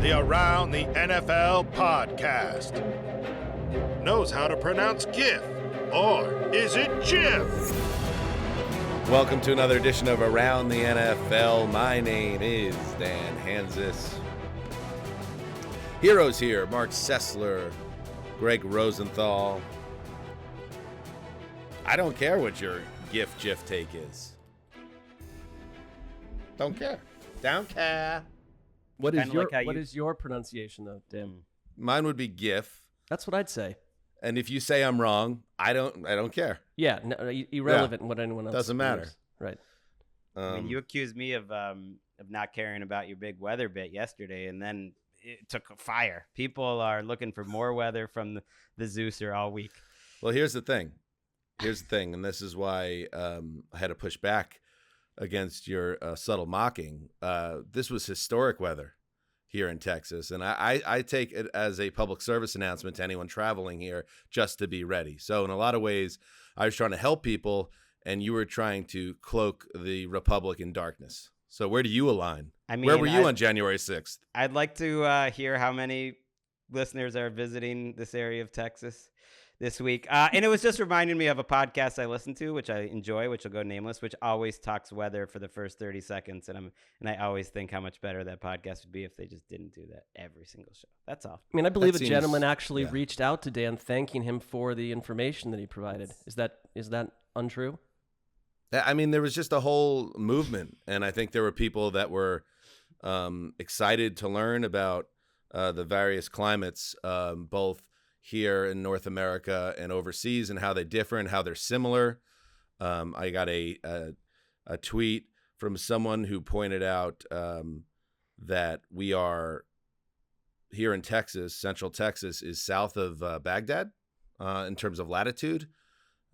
the Around the NFL podcast. Knows how to pronounce GIF, or is it GIF? Welcome to another edition of Around the NFL. My name is Dan Hanzus. Heroes here, Marc Sessler, Gregg Rosenthal. I don't care what your GIF take is. Don't care. Don't care. What is your pronunciation though, Dan? Mine would be GIF. That's what I'd say. And if you say I'm wrong, I don't care. Yeah, no, irrelevant what anyone else doesn't matter. believes. Right. I mean, you accused me of not caring about your big weather bit yesterday, and then it took fire. People are looking for more weather from the Zeuser all week. Well, here's the thing, and this is why I had to push back against your subtle mocking. This was historic weather here in Texas, and I take it as a public service announcement to anyone traveling here just to be ready. So in a lot of ways, I was trying to help people, and you were trying to cloak the Republic in darkness. So where do you align? I mean, where were you on January 6th? I'd like to hear how many listeners are visiting this area of Texas this week. And it was just reminding me of a podcast I listen to, which I enjoy, which will go nameless, which always talks weather for the first 30 seconds. And I always think how much better that podcast would be if they just didn't do that every single show. That's all. I mean, I believe a gentleman actually reached out to Dan thanking him for the information that he provided. Is that untrue? I mean, there was just a whole movement, and I think there were people that were excited to learn about the various climates, both here in North America and overseas, and how they differ and how they're similar. I got a tweet from someone who pointed out that we are here in Texas. Central Texas is south of Baghdad in terms of latitude.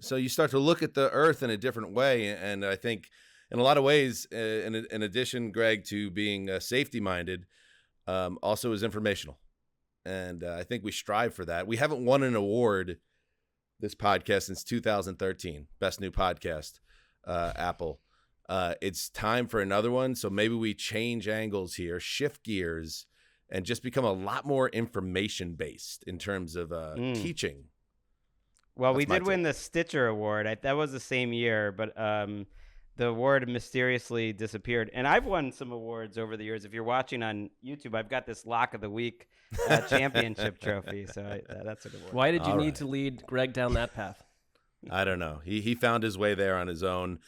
So you start to look at the earth in a different way. And I think in a lot of ways, in addition, Greg, to being safety-minded, also is informational. And I think we strive for that. We haven't won an award, this podcast, since 2013, Best New Podcast, Apple. It's time for another one. So maybe we change angles here, shift gears, and just become a lot more information-based in terms of teaching. Well, we did win the Stitcher Award. That was the same year, but the award mysteriously disappeared. And I've won some awards over the years. If you're watching on YouTube, I've got this Lock of the Week championship trophy. So that's a good award. Why did you need to lead Greg down that path? I don't know. He found his way there on his own.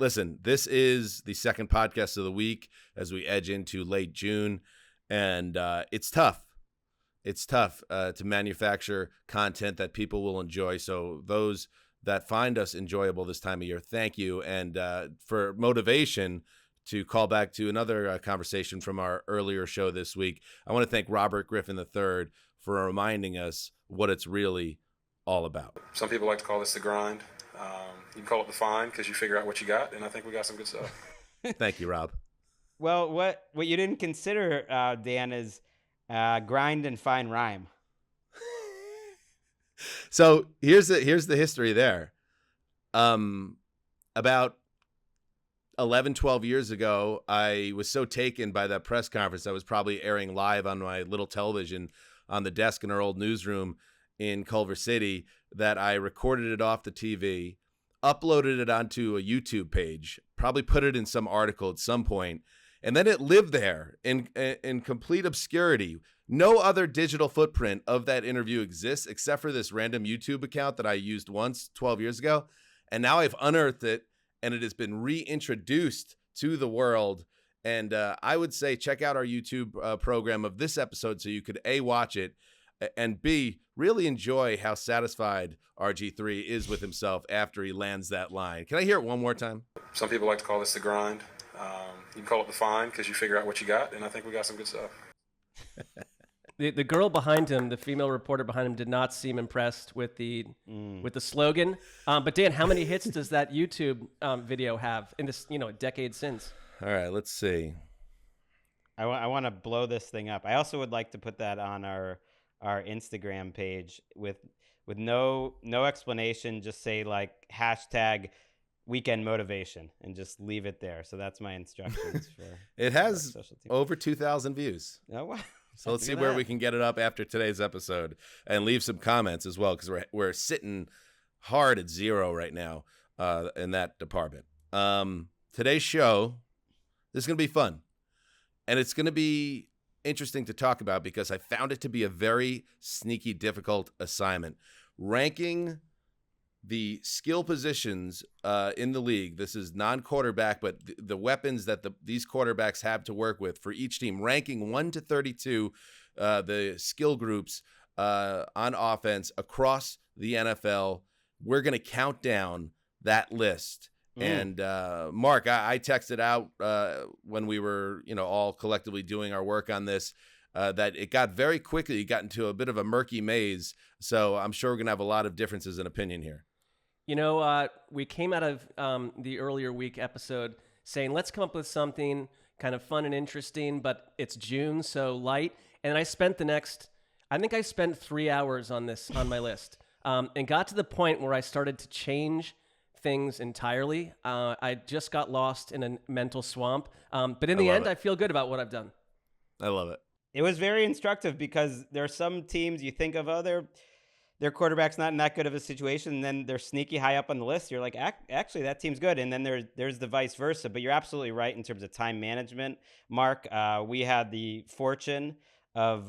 Listen, this is the second podcast of the week as we edge into late June, and it's tough. It's tough to manufacture content that people will enjoy. So those that find us enjoyable this time of year, thank you. And for motivation to call back to another conversation from our earlier show this week, I want to thank Robert Griffin III for reminding us what it's really all about. Some people like to call this the grind. You can call it the find because you figure out what you got, and I think we got some good stuff. Thank you, Rob. Well, what you didn't consider, Dan, is grind and fine rhyme. So here's the history there. About 11, 12 years ago, I was so taken by that press conference I was probably airing live on my little television on the desk in our old newsroom in Culver City that I recorded it off the TV, uploaded it onto a YouTube page, probably put it in some article at some point, and then it lived there in complete obscurity. No other digital footprint of that interview exists except for this random YouTube account that I used once 12 years ago. And now I've unearthed it, and it has been reintroduced to the world. And I would say check out our YouTube program of this episode so you could A, watch it, and B, really enjoy how satisfied RG3 is with himself after he lands that line. Can I hear it one more time? Some people like to call this the grind. You can call it the find because you figure out what you got, and I think we got some good stuff. The girl behind him, the female reporter behind him, did not seem impressed with the slogan. But Dan, how many hits does that YouTube video have in this, a decade since? All right, let's see. I want to blow this thing up. I also would like to put that on our Instagram page with no explanation. Just say like hashtag weekend motivation and just leave it there. So that's my instructions for. It has over 2,000 views. Oh wow! So let's see where we can get it up after today's episode, and leave some comments as well, because we're sitting hard at 0 right now in that department. Today's show, this is going to be fun, and it's going to be interesting to talk about because I found it to be a very sneaky, difficult assignment. Ranking the skill positions in the league. This is non-quarterback, but the weapons that these quarterbacks have to work with for each team, ranking 1 to 32, the skill groups on offense across the NFL. We're going to count down that list. And Mark, I texted out when we were, all collectively doing our work on this, that it got very quickly, it got into a bit of a murky maze. So I'm sure we're going to have a lot of differences in opinion here. We came out of the earlier week episode saying, let's come up with something kind of fun and interesting, but it's June, so light. And I spent I think I spent 3 hours on my list, and got to the point where I started to change things entirely. I just got lost in a mental swamp. But in the end, I feel good about what I've done. I love it. It was very instructive because there are some teams you think of, their quarterback's not in that good of a situation, and then they're sneaky high up on the list. You're like, actually, that team's good. And then there's the vice versa. But you're absolutely right in terms of time management, Mark. We had the fortune of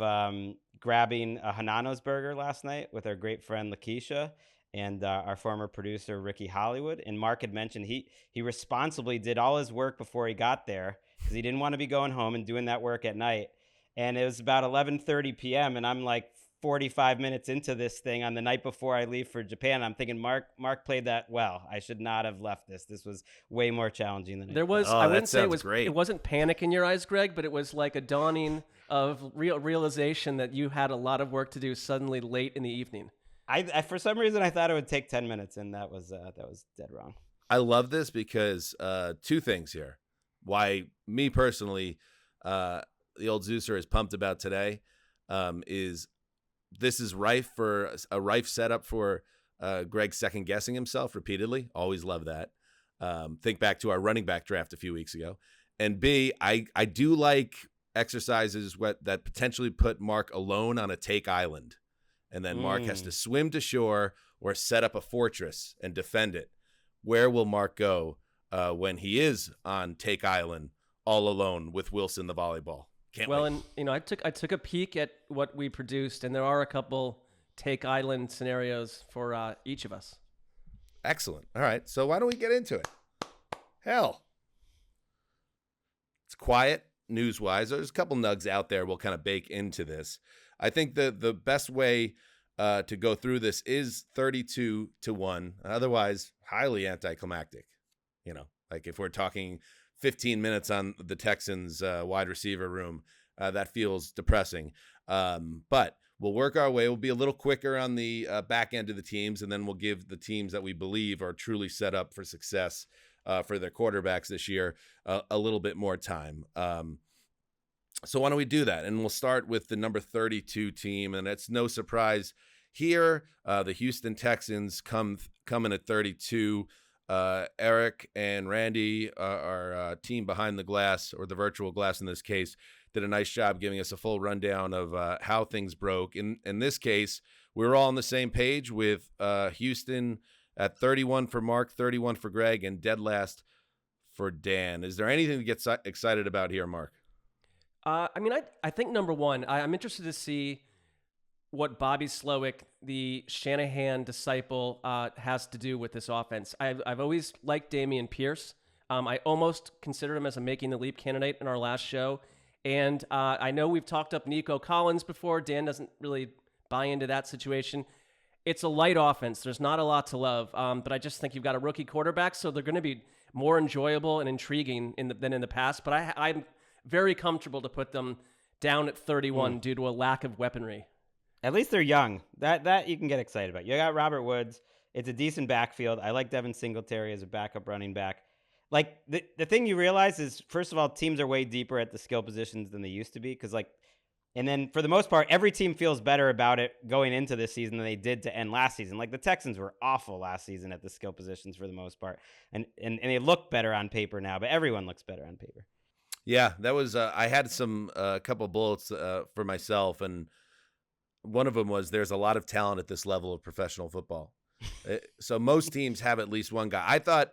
grabbing a Hanzus burger last night with our great friend Lakeisha and our former producer Ricky Hollywood. And Mark had mentioned he responsibly did all his work before he got there because he didn't want to be going home and doing that work at night. And it was about 11:30 p.m. and I'm like 45 minutes into this thing on the night before I leave for Japan. I'm thinking, Mark played that well. I should not have left this. This was way more challenging than there was. I wouldn't say it was great. It wasn't panic in your eyes, Greg, but it was like a dawning of realization that you had a lot of work to do suddenly late in the evening. I for some reason I thought it would take 10 minutes, and that was dead wrong. I love this because two things here. Why me personally, the old Zeuser is pumped about today, is this is rife for a rife setup for Greg second guessing himself repeatedly. Always love that. Think back to our running back draft a few weeks ago. And B, I do like exercises that potentially put Mark alone on a take island. And then Mark has to swim to shore or set up a fortress and defend it. Where will Mark go when he is on Take Island all alone with Wilson the volleyball? Can't wait. And I took a peek at what we produced, and there are a couple Take Island scenarios for each of us. Excellent. All right, so why don't we get into it? Hell, it's quiet news-wise. There's a couple nugs out there we'll kind of bake into this. I think the best way to go through this is 32-1. Otherwise, highly anticlimactic. Like if we're talking 15 minutes on the Texans wide receiver room, that feels depressing. But we'll work our way. We'll be a little quicker on the back end of the teams, and then we'll give the teams that we believe are truly set up for success for their quarterbacks this year a little bit more time. So why don't we do that? And we'll start with the number 32 team, and it's no surprise here. The Houston Texans come in at 32. Eric and Randy, our team behind the glass, or the virtual glass in this case, did a nice job giving us a full rundown of how things broke. In this case, we were all on the same page with Houston at 31 for Mark, 31 for Greg, and dead last for Dan. Is there anything to get excited about here, Mark? I think number one, I'm interested to see what Bobby Slowick, the Shanahan disciple, has to do with this offense. I've always liked Dameon Pierce. I almost considered him as a making the leap candidate in our last show. And I know we've talked up Nico Collins before. Dan doesn't really buy into that situation. It's a light offense. There's not a lot to love. But I just think you've got a rookie quarterback, so they're going to be more enjoyable and intriguing than in the past. But I'm very comfortable to put them down at 31 due to a lack of weaponry. At least they're young. That you can get excited about. You got Robert Woods. It's a decent backfield. I like Devin Singletary as a backup running back. Like the thing you realize is, first of all, teams are way deeper at the skill positions than they used to be. Because like And then for the most part, every team feels better about it going into this season than they did to end last season. Like the Texans were awful last season at the skill positions for the most part. And they look better on paper now, but everyone looks better on paper. Yeah, that was I had some couple bullets for myself, and one of them was there's a lot of talent at this level of professional football. So most teams have at least one guy. I thought,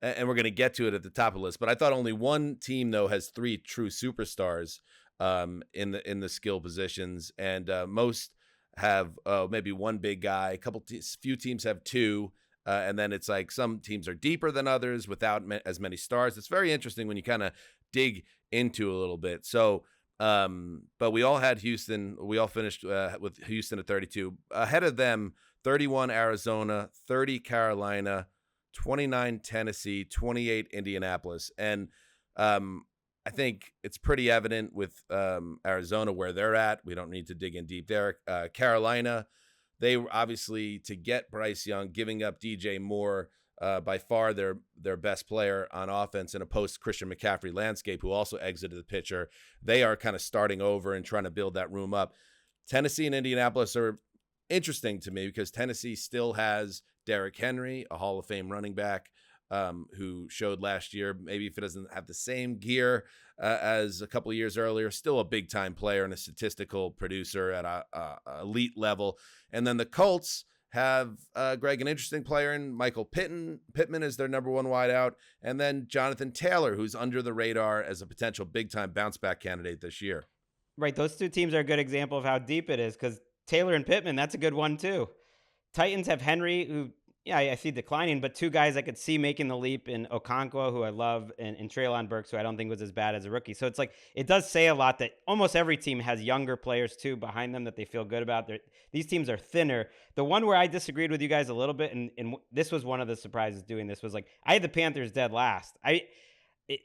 and we're going to get to it at the top of the list, but I thought only one team though has 3 true superstars in the skill positions, and most have maybe one big guy. Few teams have 2. And then it's like some teams are deeper than others without as many stars. It's very interesting when you kind of dig into a little bit. So, but we all had Houston. We all finished with Houston at 32. Ahead of them, 31 Arizona, 30 Carolina, 29 Tennessee, 28 Indianapolis. And I think it's pretty evident with Arizona where they're at. We don't need to dig in deep there. Carolina, they were obviously, to get Bryce Young, giving up DJ Moore, by far their best player on offense in a post-Christian McCaffrey landscape, who also exited the picture. They are kind of starting over and trying to build that room up. Tennessee and Indianapolis are interesting to me because Tennessee still has Derrick Henry, a Hall of Fame running back, who showed last year, maybe if it doesn't have the same gear as a couple of years earlier, still a big-time player and a statistical producer at a elite level. And then the Colts have, Greg, an interesting player in Michael Pittman is their number 1 wideout, and then Jonathan Taylor, who's under the radar as a potential big-time bounce-back candidate this year. Right, those 2 teams are a good example of how deep it is, because Taylor and Pittman, that's a good one too. Titans have Henry, who, yeah, I see declining, but 2 guys I could see making the leap in Okonkwo, who I love, and Treylon Burks, who I don't think was as bad as a rookie. So it's like, it does say a lot that almost every team has younger players too behind them that they feel good about. These teams are thinner. The one where I disagreed with you guys a little bit, and this was one of the surprises doing this, was like, I had the Panthers dead last.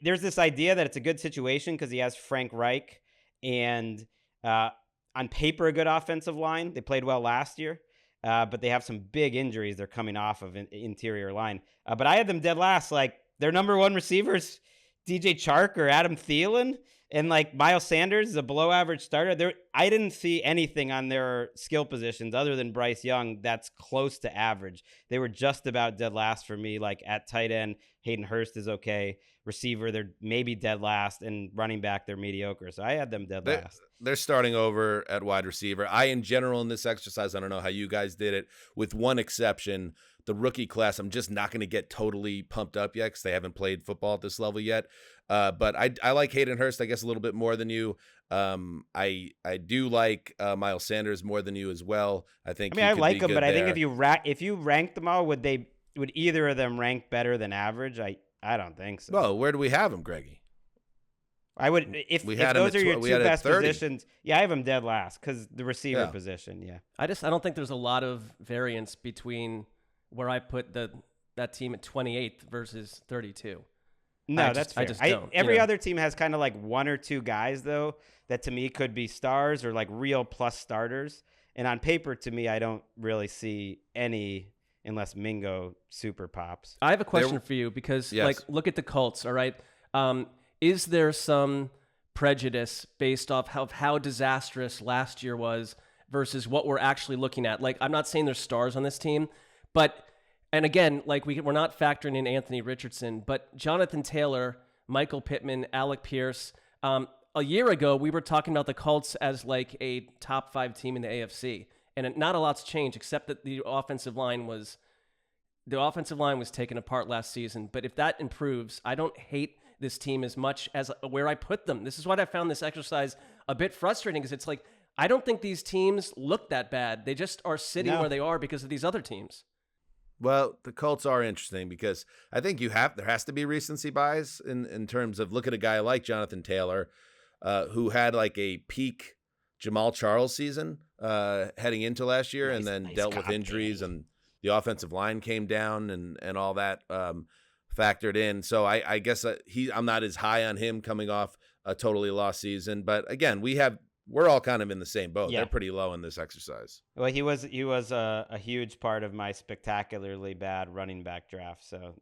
There's this idea that it's a good situation because he has Frank Reich and on paper a good offensive line. They played well last year. But they have some big injuries they're coming off of interior line. But I had them dead last. Like, their number 1 receivers, DJ Chark or Adam Thielen, and like Miles Sanders is a below average starter. I didn't see anything on their skill positions other than Bryce Young that's close to average. They were just about dead last for me. Like at tight end, Hayden Hurst is okay. Receiver, they're maybe dead last, and running back, they're mediocre. So I had them dead last. They're starting over at wide receiver. In general, in this exercise, I don't know how you guys did it, with one exception, the rookie class, I'm just not going to get totally pumped up yet because they haven't played football at this level yet. But I like Hayden Hurst, I guess, a little bit more than you. I do like Miles Sanders more than you as well. I like him, but I think if you rank them all, would either of them rank better than average? I don't think so. Well, where do we have him, Greggy? I would if those are your 2 best positions. Yeah, I have him dead last because the receiver position. Yeah, I don't think there's a lot of variance between where I put that team at 28th versus 32. No, that's fair. Every other team has kind of like 1 or 2 guys though that to me could be stars or like real plus starters. And on paper, to me, I don't really see any. Unless Mingo super pops. I have a question for you because, look at the Colts, all right? Is there some prejudice based off how disastrous last year was versus what we're actually looking at? Like, I'm not saying there's stars on this team, but, and again, like we're not factoring in Anthony Richardson, but Jonathan Taylor, Michael Pittman, Alec Pierce. A year ago, we were talking about the Colts as like a top 5 team in the AFC. And not a lot's changed except that the offensive line was taken apart last season. But if that improves, I don't hate this team as much as where I put them. This is why I found this exercise a bit frustrating, because it's like, I don't think these teams look that bad. They just are sitting where they are because of these other teams. Well, the Colts are interesting because I think there has to be recency bias in terms of, look at a guy like Jonathan Taylor, who had like a peak Jamal Charles season heading into last year, and then dealt with injuries, and the offensive line came down and all that factored in. So I guess I'm not as high on him coming off a totally lost season. But again, we have we're all kind of in the same boat. Yeah. They're pretty low in this exercise. Well, he was a huge part of my spectacularly bad running back draft, so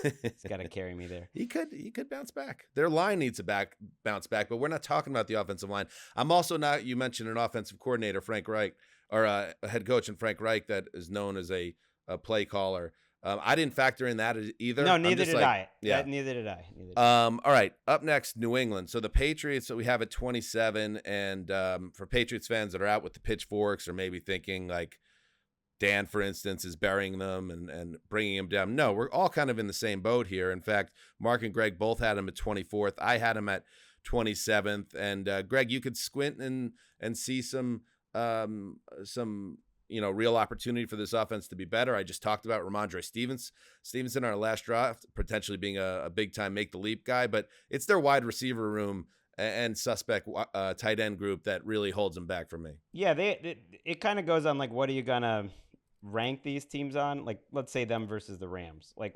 he's got to carry me there. He could bounce back. Their line needs to bounce back, but we're not talking about the offensive line. I'm also not. You mentioned an offensive coordinator, Frank Reich, or a head coach in Frank Reich that is known as a play caller. I didn't factor in that either. No, neither did I. Yeah. Neither did I. All right. Up next, New England. So the Patriots that we have at 27, and for Patriots fans that are out with the pitchforks or maybe thinking like Dan, for instance, is burying them and bringing them down. No, we're all kind of in the same boat here. In fact, Mark and Greg both had him at 24th. I had him at 27th. And Greg, you could squint and see some real opportunity for this offense to be better. I just talked about Ramondre Stevenson, our last draft, potentially being a big-time make-the-leap guy, but it's their wide receiver room and suspect tight end group that really holds them back for me. Yeah, it kind of goes on, like, what are you going to rank these teams on? Like, let's say them versus the Rams. Like,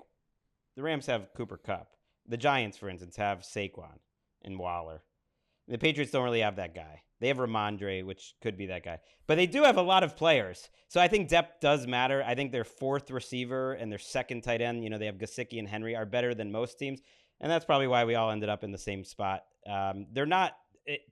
the Rams have Cooper Kupp. The Giants, for instance, have Saquon and Waller. The Patriots don't really have that guy. They have Ramondre, which could be that guy. But they do have a lot of players. So I think depth does matter. I think their fourth receiver and their second tight end, they have Gesicki and Henry, are better than most teams. And that's probably why we all ended up in the same spot. They're not,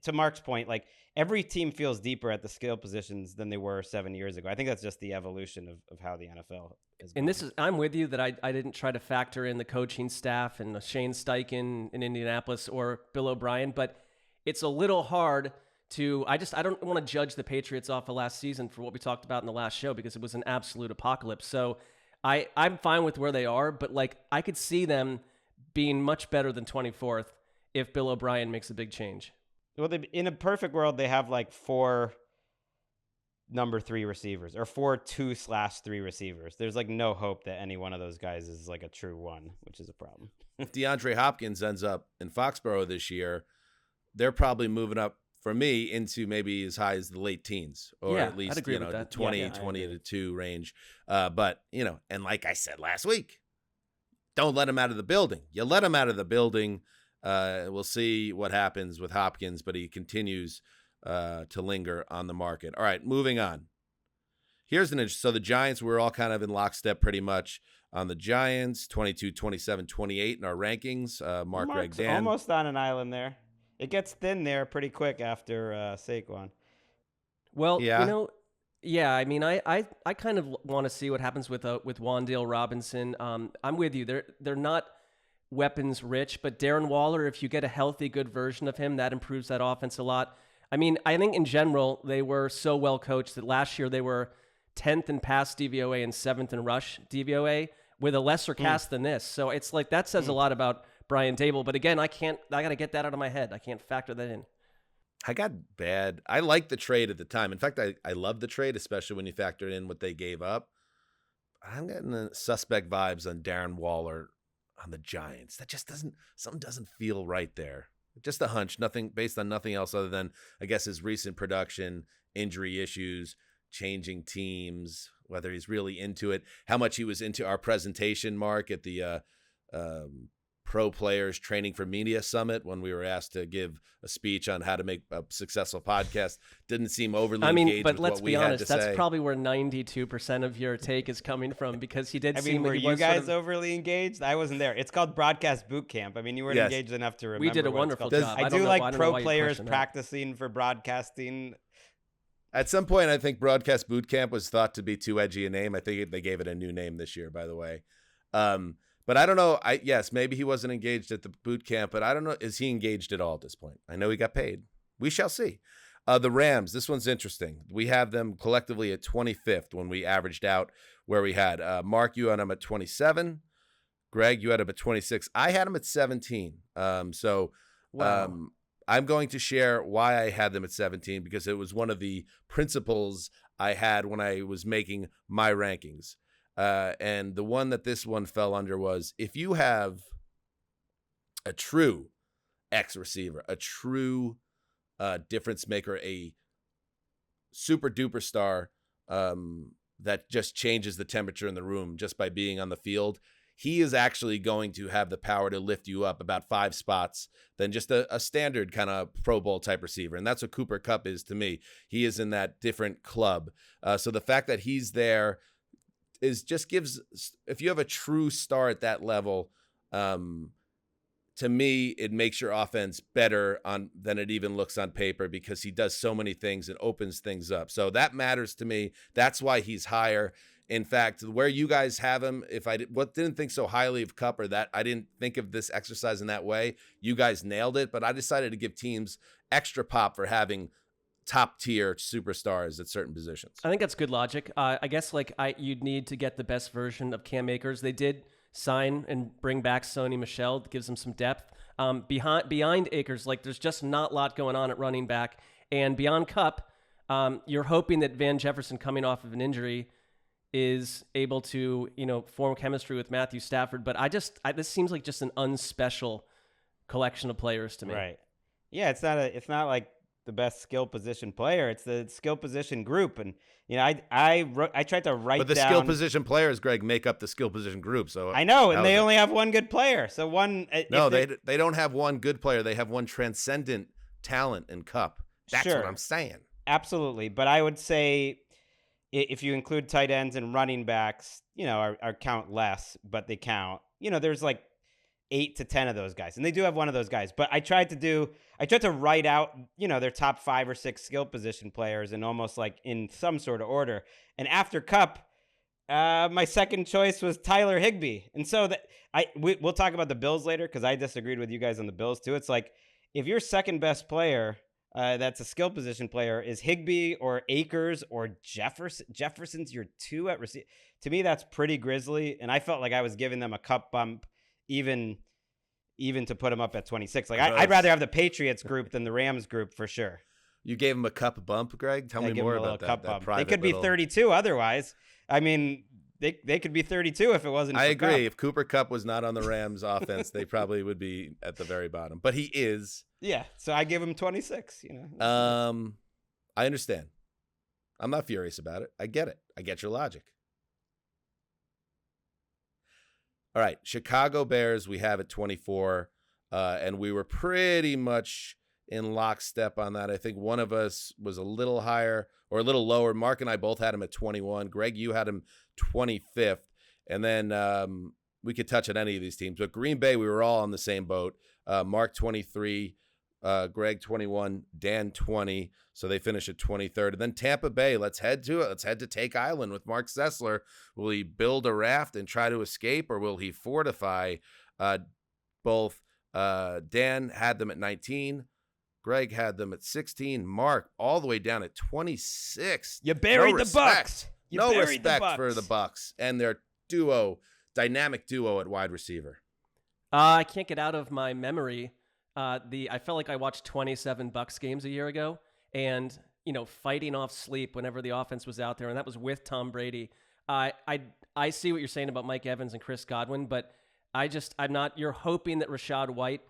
to Mark's point, like every team feels deeper at the skill positions than they were 7 years ago. I think that's just the evolution of how the NFL is going. And I'm with you that I didn't try to factor in the coaching staff and Shane Steichen in Indianapolis or Bill O'Brien, but it's a little hard I don't want to judge the Patriots off of last season for what we talked about in the last show because it was an absolute apocalypse. So I'm fine with where they are, but like I could see them being much better than 24th if Bill O'Brien makes a big change. Well, in a perfect world, they have like 4 number 3 receivers or 4 2/3 receivers. There's like no hope that any one of those guys is like a true one, which is a problem. If DeAndre Hopkins ends up in Foxborough this year, they're probably moving up for me into maybe as high as the late teens or at least, the 20-22 range. But, and like I said last week, don't let him out of the building. You let him out of the building. We'll see what happens with Hopkins, but he continues to linger on the market. All right, moving on. Here's so the Giants, we're all kind of in lockstep pretty much on the Giants, 22, 27, 28 in our rankings. Mark, Greg, Dan. Almost on an island there. It gets thin there pretty quick after Saquon. Well, I mean, I kind of want to see what happens with Wan'Dale Robinson. I'm with you. They're not weapons rich, but Darren Waller, if you get a healthy, good version of him, that improves that offense a lot. I mean, I think in general, they were so well coached that last year they were 10th in pass DVOA and 7th in rush DVOA with a lesser cast than this. So it's like that says a lot about Brian Dable, but again, I got to get that out of my head. I can't factor that in. I got bad. I liked the trade at the time. In fact, I love the trade, especially when you factor in what they gave up. I'm getting the suspect vibes on Darren Waller on the Giants. That just something doesn't feel right there. Just a hunch, nothing based on nothing else other than, I guess, his recent production, injury issues, changing teams, whether he's really into it, how much he was into our presentation, Mark, at the Pro Players Training for Media Summit when we were asked to give a speech on how to make a successful podcast. Didn't seem overly engaged with what we had to say. That's probably where 92% of your take is coming from because he did seem like were you guys overly engaged? I wasn't there. It's called Broadcast Boot Camp. I mean, you weren't engaged enough to remember. We did a wonderful job. I do like pro players practicing for broadcasting. At some point, I think Broadcast Boot Camp was thought to be too edgy a name. I think they gave it a new name this year, by the way. But I don't know. Yes, maybe he wasn't engaged at the boot camp, but I don't know. Is he engaged at all at this point? I know he got paid. We shall see. The Rams, this one's interesting. We have them collectively at 25th when we averaged out where we had. Mark, you had them at 27. Greg, you had them at 26. I had them at 17. Wow. I'm going to share why I had them at 17 because it was one of the principles I had when I was making my rankings. And the one that this one fell under was if you have a true X receiver, a true difference maker, a super duper star that just changes the temperature in the room just by being on the field, he is actually going to have the power to lift you up about 5 spots than just a standard kind of Pro Bowl type receiver. And that's what Cooper Kupp is to me. He is in that different club. So the fact that he's there is just gives, if you have a true star at that level, to me, it makes your offense better than it even looks on paper, because he does so many things and opens things up. So that matters to me. That's why he's higher. In fact, where you guys have him, if I didn't think so highly of Kupp, or that I didn't think of this exercise in that way, you guys nailed it. But I decided to give teams extra pop for having top tier superstars at certain positions. I think that's good logic. I guess you'd need to get the best version of Cam Akers. They did sign and bring back Sony Michel, gives them some depth. Behind Akers, there's just not a lot going on at running back. And beyond Kupp, you're hoping that Van Jefferson, coming off of an injury, is able to, form chemistry with Matthew Stafford. But this seems like just an unspecial collection of players to me. Right. Yeah, it's not like the best skill position player. It's the skill position group. And, I tried to write down. But the skill position players, Greg, make up the skill position group. So I know, and they only have one good player. So they don't have one good player. They have one transcendent talent in Kupp. That's sure. what I'm saying. Absolutely. But I would say, if you include tight ends and running backs, are count less, but they count. There's 8 to 10 of those guys, and they do have one of those guys. But I tried to write out, their top 5 or 6 skill position players, and almost in some sort of order. And after Kupp, my second choice was Tyler Higbee. And so we'll talk about the Bills later, because I disagreed with you guys on the Bills too. It's if your second best player, that's a skill position player, is Higbee or Akers or Jefferson's your 2 at receiver. To me, that's pretty grisly. And I felt like I was giving them a Kupp bump, even to put him up at 26. I'd rather have the Patriots group than the Rams group for sure. You gave him a Kupp bump, Greg? Tell me more about that. They could be 32 otherwise. I mean, they could be 32 if it wasn't for I agree. Kupp. If Cooper Kupp was not on the Rams offense, they probably would be at the very bottom. But he is. Yeah, so I give him 26, I understand. I'm not furious about it. I get it. I get your logic. All right, Chicago Bears, we have at 24, and we were pretty much in lockstep on that. I think one of us was a little higher or a little lower. Mark and I both had him at 21. Greg, you had him 25th. And then we could touch on any of these teams. But Green Bay, we were all on the same boat. Mark 23, Greg 21, Dan 20. So they finish at 23rd. And then Tampa Bay, let's head to it. Let's head to Take Island with Marc Sessler. Will he build a raft and try to escape, or will he fortify? Both Dan had them at 19. Greg had them at 16. Mark all the way down at 26. You buried the Bucs. No respect for the Bucs and their dynamic duo at wide receiver. I can't get out of my memory. I felt like I watched 27 Bucs games a year ago, and fighting off sleep whenever the offense was out there, and that was with Tom Brady. I see what you're saying about Mike Evans and Chris Godwin, but I'm not. You're hoping that Rachaad White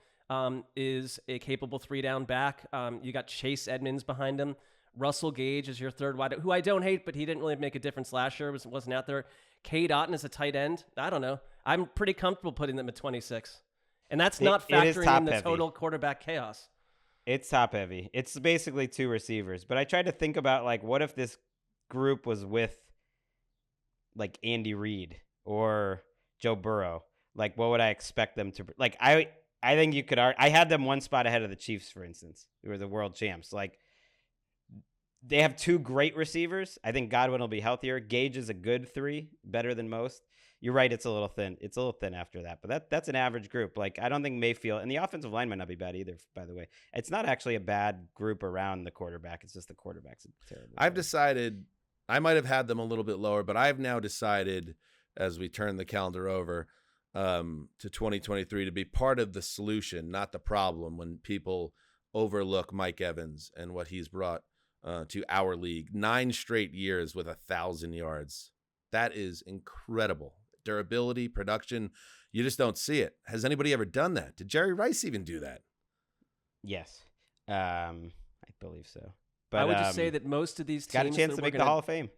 is a capable 3-down back. You got Chase Edmonds behind him. Russell Gage is your third wide, who I don't hate, but he didn't really make a difference last year. Wasn't out there. Cade Otton is a tight end. I don't know. I'm pretty comfortable putting them at 26. And that's not factoring in the total quarterback chaos. It's top heavy. It's basically 2 receivers. But I tried to think about, what if this group was with, Andy Reid or Joe Burrow? What would I expect them to... I think you could... I had them one spot ahead of the Chiefs, for instance. They were the world champs. They have 2 great receivers. I think Godwin will be healthier. Gage is a good 3, better than most. You're right, it's a little thin. It's a little thin after that, but that's an average group. I don't think Mayfield, and the offensive line might not be bad either, by the way. It's not actually a bad group around the quarterback. It's just the quarterback's terrible. I've decided, I might have had them a little bit lower, but I've now decided, as we turn the calendar over to 2023, to be part of the solution, not the problem, when people overlook Mike Evans and what he's brought to our league. 9 straight years with 1,000 yards. That is incredible. Durability, production, you just don't see it. Has anybody ever done that? Did Jerry Rice even do that? Yes. I believe so. But I would just say that most of these teams got a chance to make the Hall of Fame.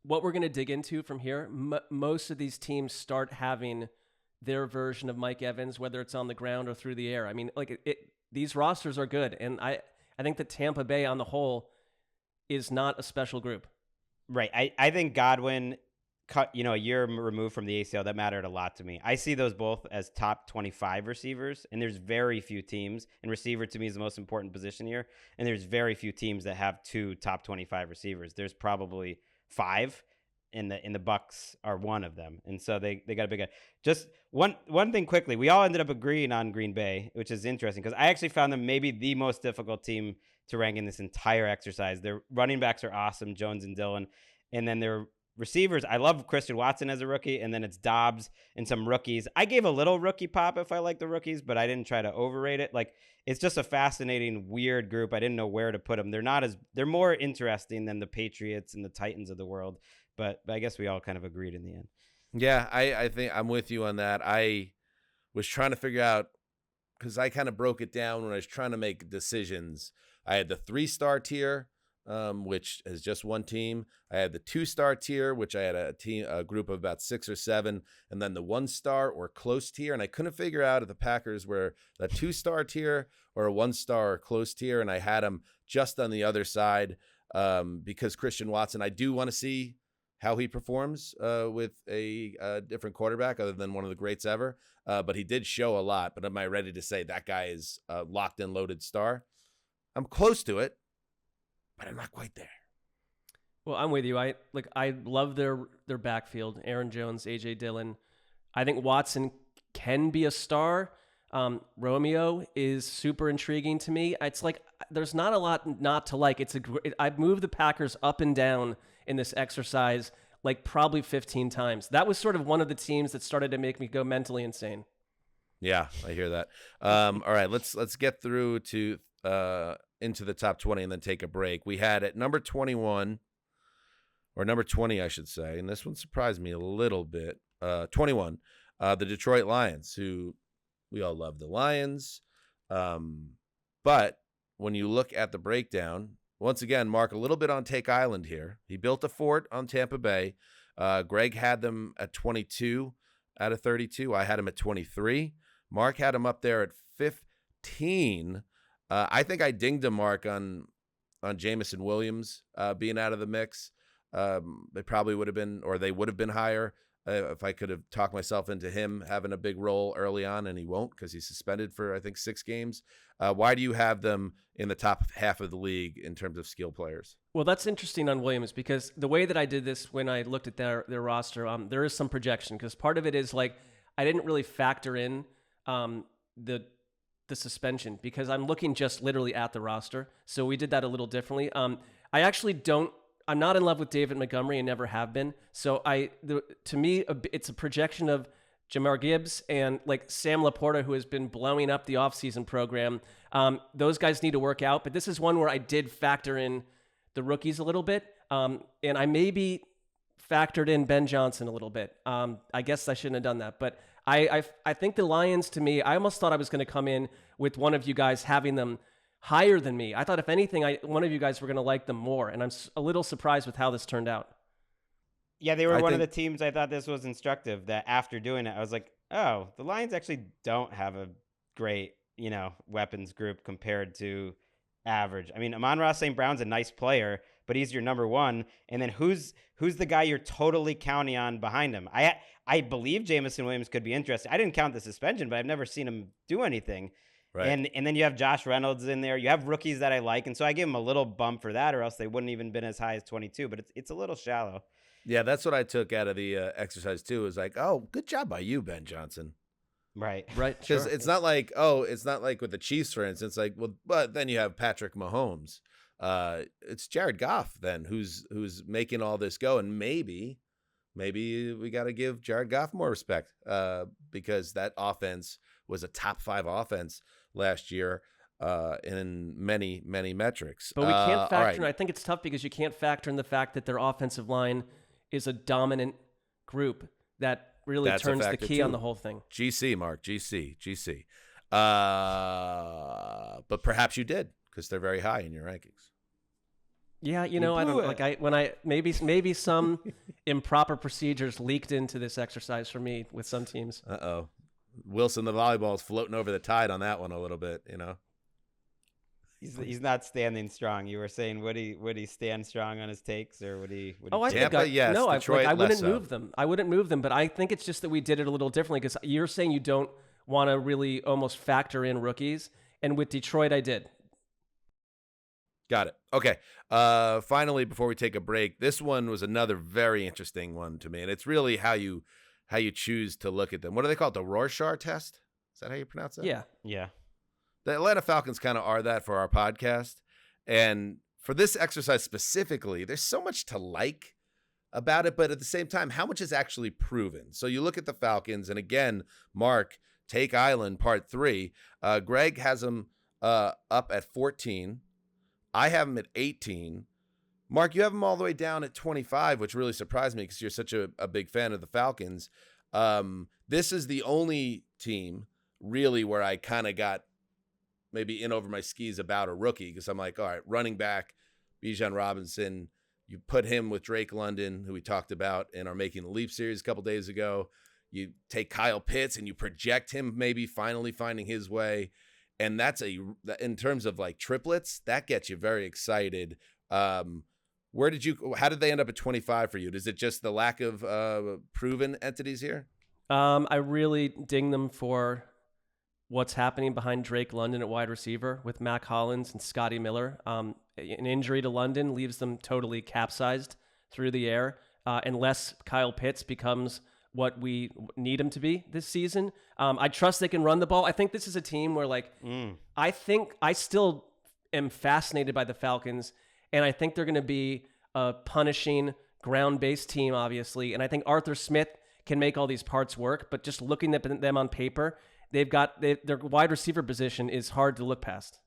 What we're going to dig into from here, most of these teams start having their version of Mike Evans, whether it's on the ground or through the air. I mean, like these rosters are good, and I think that Tampa Bay on the whole is not a special group. Right. I think Godwin cut, a year removed from the ACL, that mattered a lot to me. I see those both as top 25 receivers, and there's very few teams, and receiver to me is the most important position here, and there's very few teams that have 2 top 25 receivers. There's probably 5, and the Bucks are one of them, and so they got a big guy. Just one thing quickly, we all ended up agreeing on Green Bay, which is interesting because I actually found them maybe the most difficult team to rank in this entire exercise. Their running backs are awesome, Jones and Dillon, and then their receivers, I love Christian Watson as a rookie, and then it's Dobbs and some rookies. I gave a little rookie pop if I like the rookies, but I didn't try to overrate it. Like, it's just a fascinating, weird group. I didn't know where to put them. They're more interesting than the Patriots and the Titans of the world, but I guess we all kind of agreed in the end. Yeah, I think I'm with you on that. I was trying to figure out, because I kind of broke it down when I was trying to make decisions. I had the 3-star tier, which is just one team. I had the 2-star tier, which I had a group of about 6 or 7, and then the 1-star or close tier. And I couldn't figure out if the Packers were the 2-star tier or a 1-star or close tier. And I had them just on the other side because Christian Watson, I do want to see how he performs with a different quarterback other than one of the greats ever. But he did show a lot. But am I ready to say that guy is a locked and loaded star? I'm close to it, but I'm not quite there. Well, I'm with you. I love their backfield. Aaron Jones, AJ Dillon. I think Watson can be a star. Romeo is super intriguing to me. It's like there's not a lot not to like. I've moved the Packers up and down in this exercise like probably 15 times. That was sort of one of the teams that started to make me go mentally insane. Yeah, I hear that. All right, let's get through to into the top 20 and then take a break. We had at number 21, or number 20, I should say, and this one surprised me a little bit. 21, the Detroit Lions, who we all love the Lions. But when you look at the breakdown, once again, Mark, a little bit on Take Island here. He built a fort on Tampa Bay. Greg had them at 22 out of 32. I had him at 23. Mark had him up there at 15. I think I dinged him, Mark, on Jameson Williams being out of the mix. They probably would have been, or they would have been higher if I could have talked myself into him having a big role early on, and he won't because he's suspended for, I think, 6 games. Why do you have them in the top half of the league in terms of skill players? Well, that's interesting on Williams because the way that I did this when I looked at their roster, there is some projection because part of it is like I didn't really factor in the suspension because I'm looking just literally at the roster. So we did that a little differently. I'm not in love with David Montgomery and never have been. So to me, it's a projection of Jahmyr Gibbs and like Sam Laporta, who has been blowing up the offseason program. Those guys need to work out, but this is one where I did factor in the rookies a little bit. And I maybe factored in Ben Johnson a little bit. I guess I shouldn't have done that, but I think the Lions, to me, I almost thought I was going to come in with one of you guys having them higher than me. I thought, if anything, one of you guys were going to like them more, and I'm a little surprised with how this turned out. Yeah, they were one of the teams I thought this was instructive, that after doing it, I was like, oh, the Lions actually don't have a great, weapons group compared to average. I mean, Amon-Ra St. Brown's a nice player, but he's your number one. And then who's the guy you're totally counting on behind him? I believe Jameson Williams could be interesting. I didn't count the suspension, but I've never seen him do anything. Right. And then you have Josh Reynolds in there. You have rookies that I like, and so I give him a little bump for that, or else they wouldn't even been as high as 22. But it's a little shallow. Yeah, that's what I took out of the exercise too. It was like, oh, good job by you, Ben Johnson. Right. Because sure. It's not like with the Chiefs, for instance. Like, well, but then you have Patrick Mahomes. It's Jared Goff then who's making all this go, and maybe we got to give Jared Goff more respect because that offense was a top 5 offense last year in many metrics. But we can't factor in. I think it's tough because you can't factor in the fact that their offensive line is a dominant group that really turns the key on the whole thing. GC, Mark, GC. But perhaps you did because they're very high in your rankings. Yeah, I don't maybe some improper procedures leaked into this exercise for me with some teams. Uh-oh. Wilson, the volleyball, is floating over the tide on that one a little bit, He's not standing strong. You were saying would he stand strong on his takes, or would he? I Tampa, think yes. No, Detroit, I wouldn't less so. move them. I wouldn't move them, but I think it's just that we did it a little differently because you're saying you don't want to really almost factor in rookies, and with Detroit, I did. Got it. Okay. Finally, before we take a break, this one was another very interesting one to me, and it's really how you choose to look at them. What do they call it? The Rorschach test? Is that how you pronounce that? Yeah. Yeah. The Atlanta Falcons kind of are that for our podcast. And for this exercise specifically, there's so much to like about it, but at the same time, how much is actually proven? So you look at the Falcons, and again, Mark, Take Island, part 3. Gregg has them up at 14. I have them at 18. Mark, you have them all the way down at 25, which really surprised me because you're such a big fan of the Falcons. This is the only team really where I kind of got maybe in over my skis about a rookie because I'm like, all right, running back, Bijan Robinson, you put him with Drake London, who we talked about in our Making the Leap series a couple days ago. You take Kyle Pitts and you project him maybe finally finding his way. And that's in terms of like triplets, that gets you very excited. How did they end up at 25 for you? Is it just the lack of proven entities here? I really ding them for what's happening behind Drake London at wide receiver with Mac Hollins and Scotty Miller. An injury to London leaves them totally capsized through the air unless Kyle Pitts becomes what we need him to be this season. I trust they can run the ball. I think this is a team where I still am fascinated by the Falcons, and I think they're going to be a punishing ground-based team, obviously. And I think Arthur Smith can make all these parts work, but just looking at them on paper, their wide receiver position is hard to look past.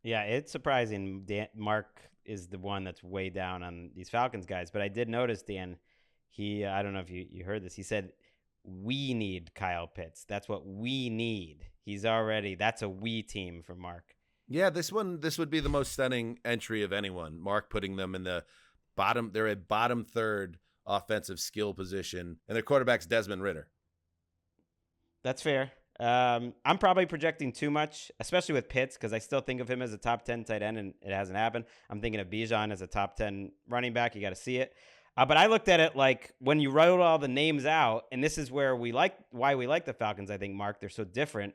Yeah, it's surprising. Mark is the one that's way down on these Falcons guys, but I did notice, Dan, I don't know if you heard this. He said, we need Kyle Pitts. That's what we need. That's a we team for Mark. Yeah, this would be the most stunning entry of anyone. Mark putting them in the bottom. They're at bottom third offensive skill position, and their quarterback's Desmond Ridder. That's fair. I'm probably projecting too much, especially with Pitts, because I still think of him as a top 10 tight end, and it hasn't happened. I'm thinking of Bijan as a top 10 running back. You got to see it. But I looked at it like when you wrote all the names out, and this is where why we like the Falcons, I think, Mark. They're so different.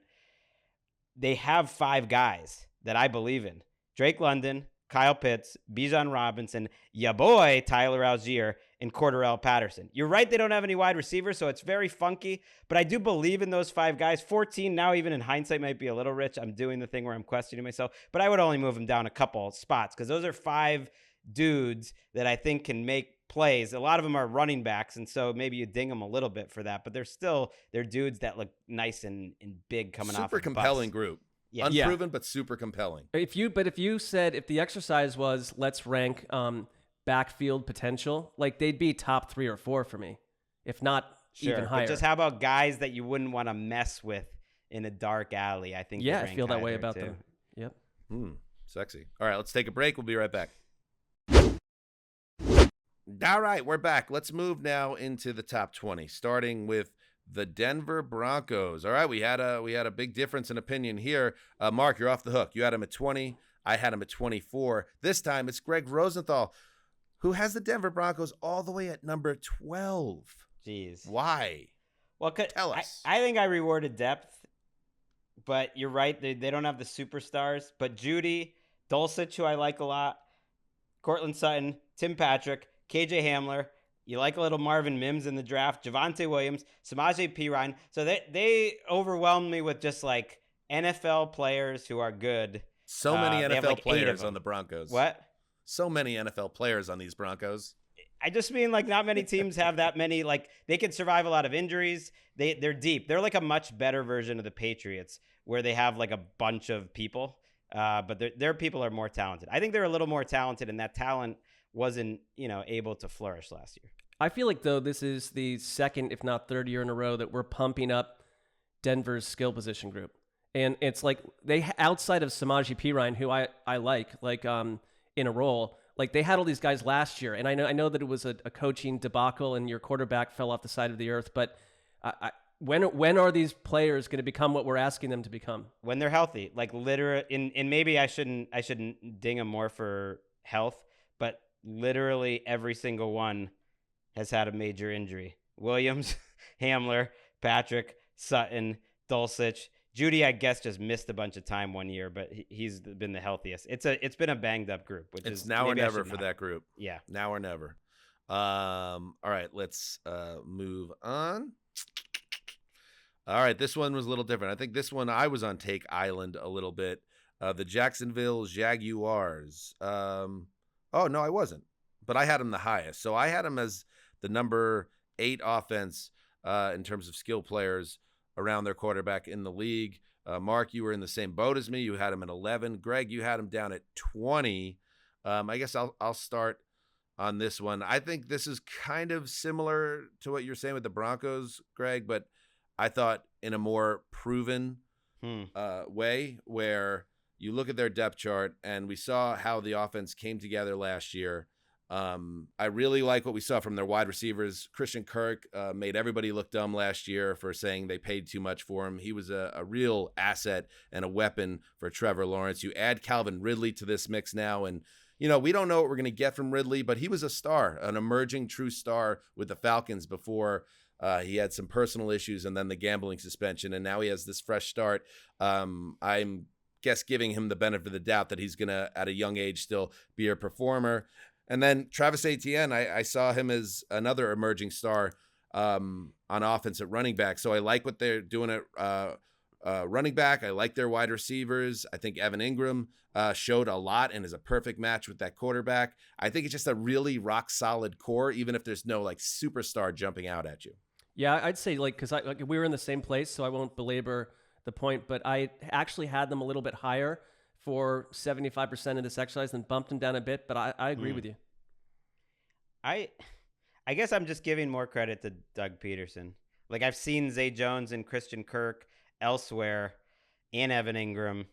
They have 5 guys that I believe in. Drake London, Kyle Pitts, Bijan Robinson, ya boy, Tyler Algier, and Cordarrelle Patterson. You're right, they don't have any wide receivers, so it's very funky, but I do believe in those 5 guys. 14, now even in hindsight, might be a little rich. I'm doing the thing where I'm questioning myself, but I would only move them down a couple spots because those are 5 dudes that I think can make plays. A lot of them are running backs, and so maybe you ding them a little bit for that, but they're dudes that look nice and big coming off. Super compelling group. Yeah. Unproven, but super compelling. If the exercise was let's rank backfield potential, like they'd be top 3 or 4 for me, if not even higher. But just how about guys that you wouldn't want to mess with in a dark alley? I think. Yeah, I feel that way about them. Yep. Sexy. All right, let's take a break. We'll be right back. All right, we're back. Let's move now into the top 20, starting with the Denver Broncos. All right, we had a big difference in opinion here. Mark, you're off the hook. You had him at 20. I had him at 24. This time it's Gregg Rosenthal, who has the Denver Broncos all the way at number 12. Jeez. Why? Well, tell us. I think I rewarded depth, but you're right. They don't have the superstars. But Judy, Dulcich, who I like a lot, Cortland Sutton, Tim Patrick, KJ Hamler. You like a little Marvin Mims in the draft, Javonte Williams, Samaje Perine. So they overwhelmed me with just like NFL players who are good. So many NFL like players on the Broncos. What? So many NFL players on these Broncos. I just mean like not many teams have that many. Like they can survive a lot of injuries. They're deep. They're like a much better version of the Patriots where they have like a bunch of people, but their people are more talented. I think they're a little more talented, and that talent wasn't able to flourish last year. I feel like, though, this is the second, if not third year in a row that we're pumping up Denver's skill position group. And it's like they, outside of Samaje Perine, who I like in a role, Like they had all these guys last year, and I know that it was a coaching debacle, and your quarterback fell off the side of the earth. But when are these players going to become what we're asking them to become? When they're healthy, like literally, and maybe I shouldn't ding them more for health, but literally every single one has had a major injury. Williams, Hamler, Patrick, Sutton, Dulcich. Judy, I guess, just missed a bunch of time one year, but he's been the healthiest. It's been a banged up group, which it's is now or maybe I never should for not. that group. Yeah. Now or never. All right, let's move on. All right, this one was a little different. I think this one I was on Take Island a little bit. The Jacksonville Jaguars. Oh no, I wasn't, but I had them the highest. So I had them as the number 8 offense in terms of skill players around their quarterback in the league. Mark, you were in the same boat as me. You had him at 11. Greg, you had him down at 20. I guess I'll start on this one. I think this is kind of similar to what you're saying with the Broncos, Greg, but I thought in a more proven way, where you look at their depth chart and we saw how the offense came together last year. I really like what we saw from their wide receivers. Christian Kirk made everybody look dumb last year for saying they paid too much for him. He was a real asset and a weapon for Trevor Lawrence. You add Calvin Ridley to this mix now, and we don't know what we're going to get from Ridley, but he was a star, an emerging true star with the Falcons before he had some personal issues and then the gambling suspension, and now he has this fresh start. I'm giving him the benefit of the doubt that he's going to, at a young age, still be a performer. And then Travis Etienne, I saw him as another emerging star on offense at running back. So I like what they're doing at running back. I like their wide receivers. I think Evan Ingram showed a lot and is a perfect match with that quarterback. I think it's just a really rock solid core, even if there's no like superstar jumping out at you. Yeah, I'd say because we were in the same place, so I won't belabor the point, but I actually had them a little bit higher for 75% of this exercise and bumped them down a bit, but I agree with you. I guess I'm just giving more credit to Doug Peterson. Like I've seen Zay Jones and Christian Kirk elsewhere and Evan Ingram.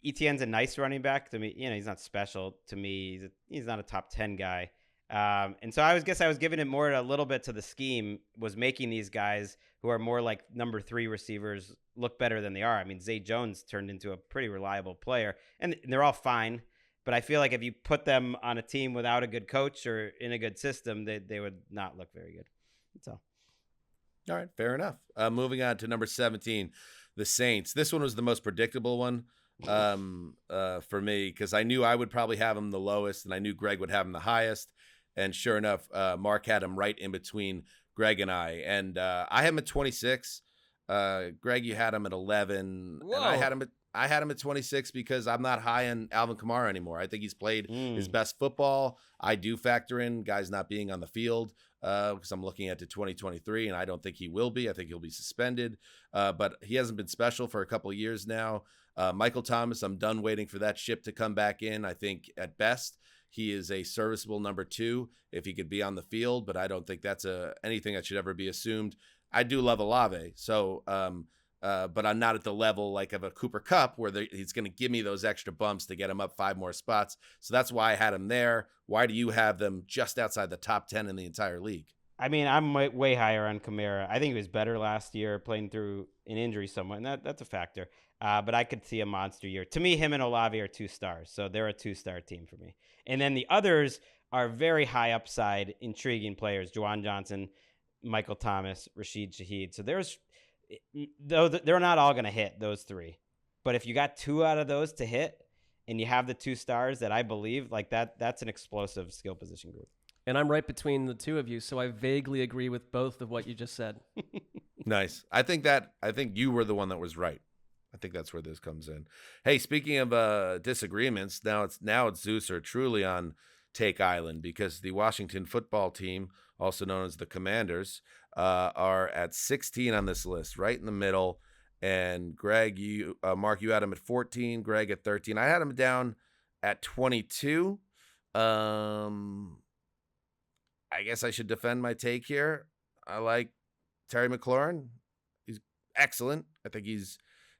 Etienne's a nice running back to me. He's not special to me. He's not a top 10 guy. And so I was giving it more a little bit to the scheme, was making these guys who are more like number 3 receivers look better than they are. I mean, Zay Jones turned into a pretty reliable player, and they're all fine. But I feel like if you put them on a team without a good coach or in a good system, they would not look very good. That's all. All right, fair enough. Moving on to number 17, the Saints. This one was the most predictable one for me, because I knew I would probably have them the lowest, and I knew Greg would have them the highest. And sure enough, Mark had him right in between Greg and I. And I had him at 26. Greg, you had him at 11. Whoa. And I had him at 26 because I'm not high on Alvin Kamara anymore. I think he's played his best football. I do factor in guys not being on the field because I'm looking at to 2023, and I don't think he will be. I think he'll be suspended. But he hasn't been special for a couple of years now. Michael Thomas, I'm done waiting for that ship to come back in. I think at best he is a serviceable number 2 if he could be on the field, but I don't think that's anything that should ever be assumed. I do love Olave, so but I'm not at the level like of a Cooper Kupp where he's going to give me those extra bumps to get him up 5 more spots. So that's why I had him there. Why do you have them just outside the top 10 in the entire league? I mean, I'm way higher on Kamara. I think he was better last year, playing through an injury somewhat, and that's a factor. But I could see a monster year. To me, him and Olave are 2 stars, so they're a 2-star team for me. And then the others are very high upside, intriguing players: Juwan Johnson, Michael Thomas, Rashid Shaheed. So though they're not all going to hit those 3, but if you got 2 out of those to hit, and you have the 2 stars that I believe, like that's an explosive skill position group. And I'm right between the two of you, so I vaguely agree with both of what you just said. Nice. I think you were the one that was right. I think that's where this comes in. Hey, speaking of disagreements, now it's Zeus or truly on Take Island, because the Washington football team, also known as the Commanders, are at 16 on this list, right in the middle. And Greg, Mark, you had him at 14. Greg at 13. I had him down at 22. I guess I should defend my take here. I like Terry McLaurin. He's excellent. I think if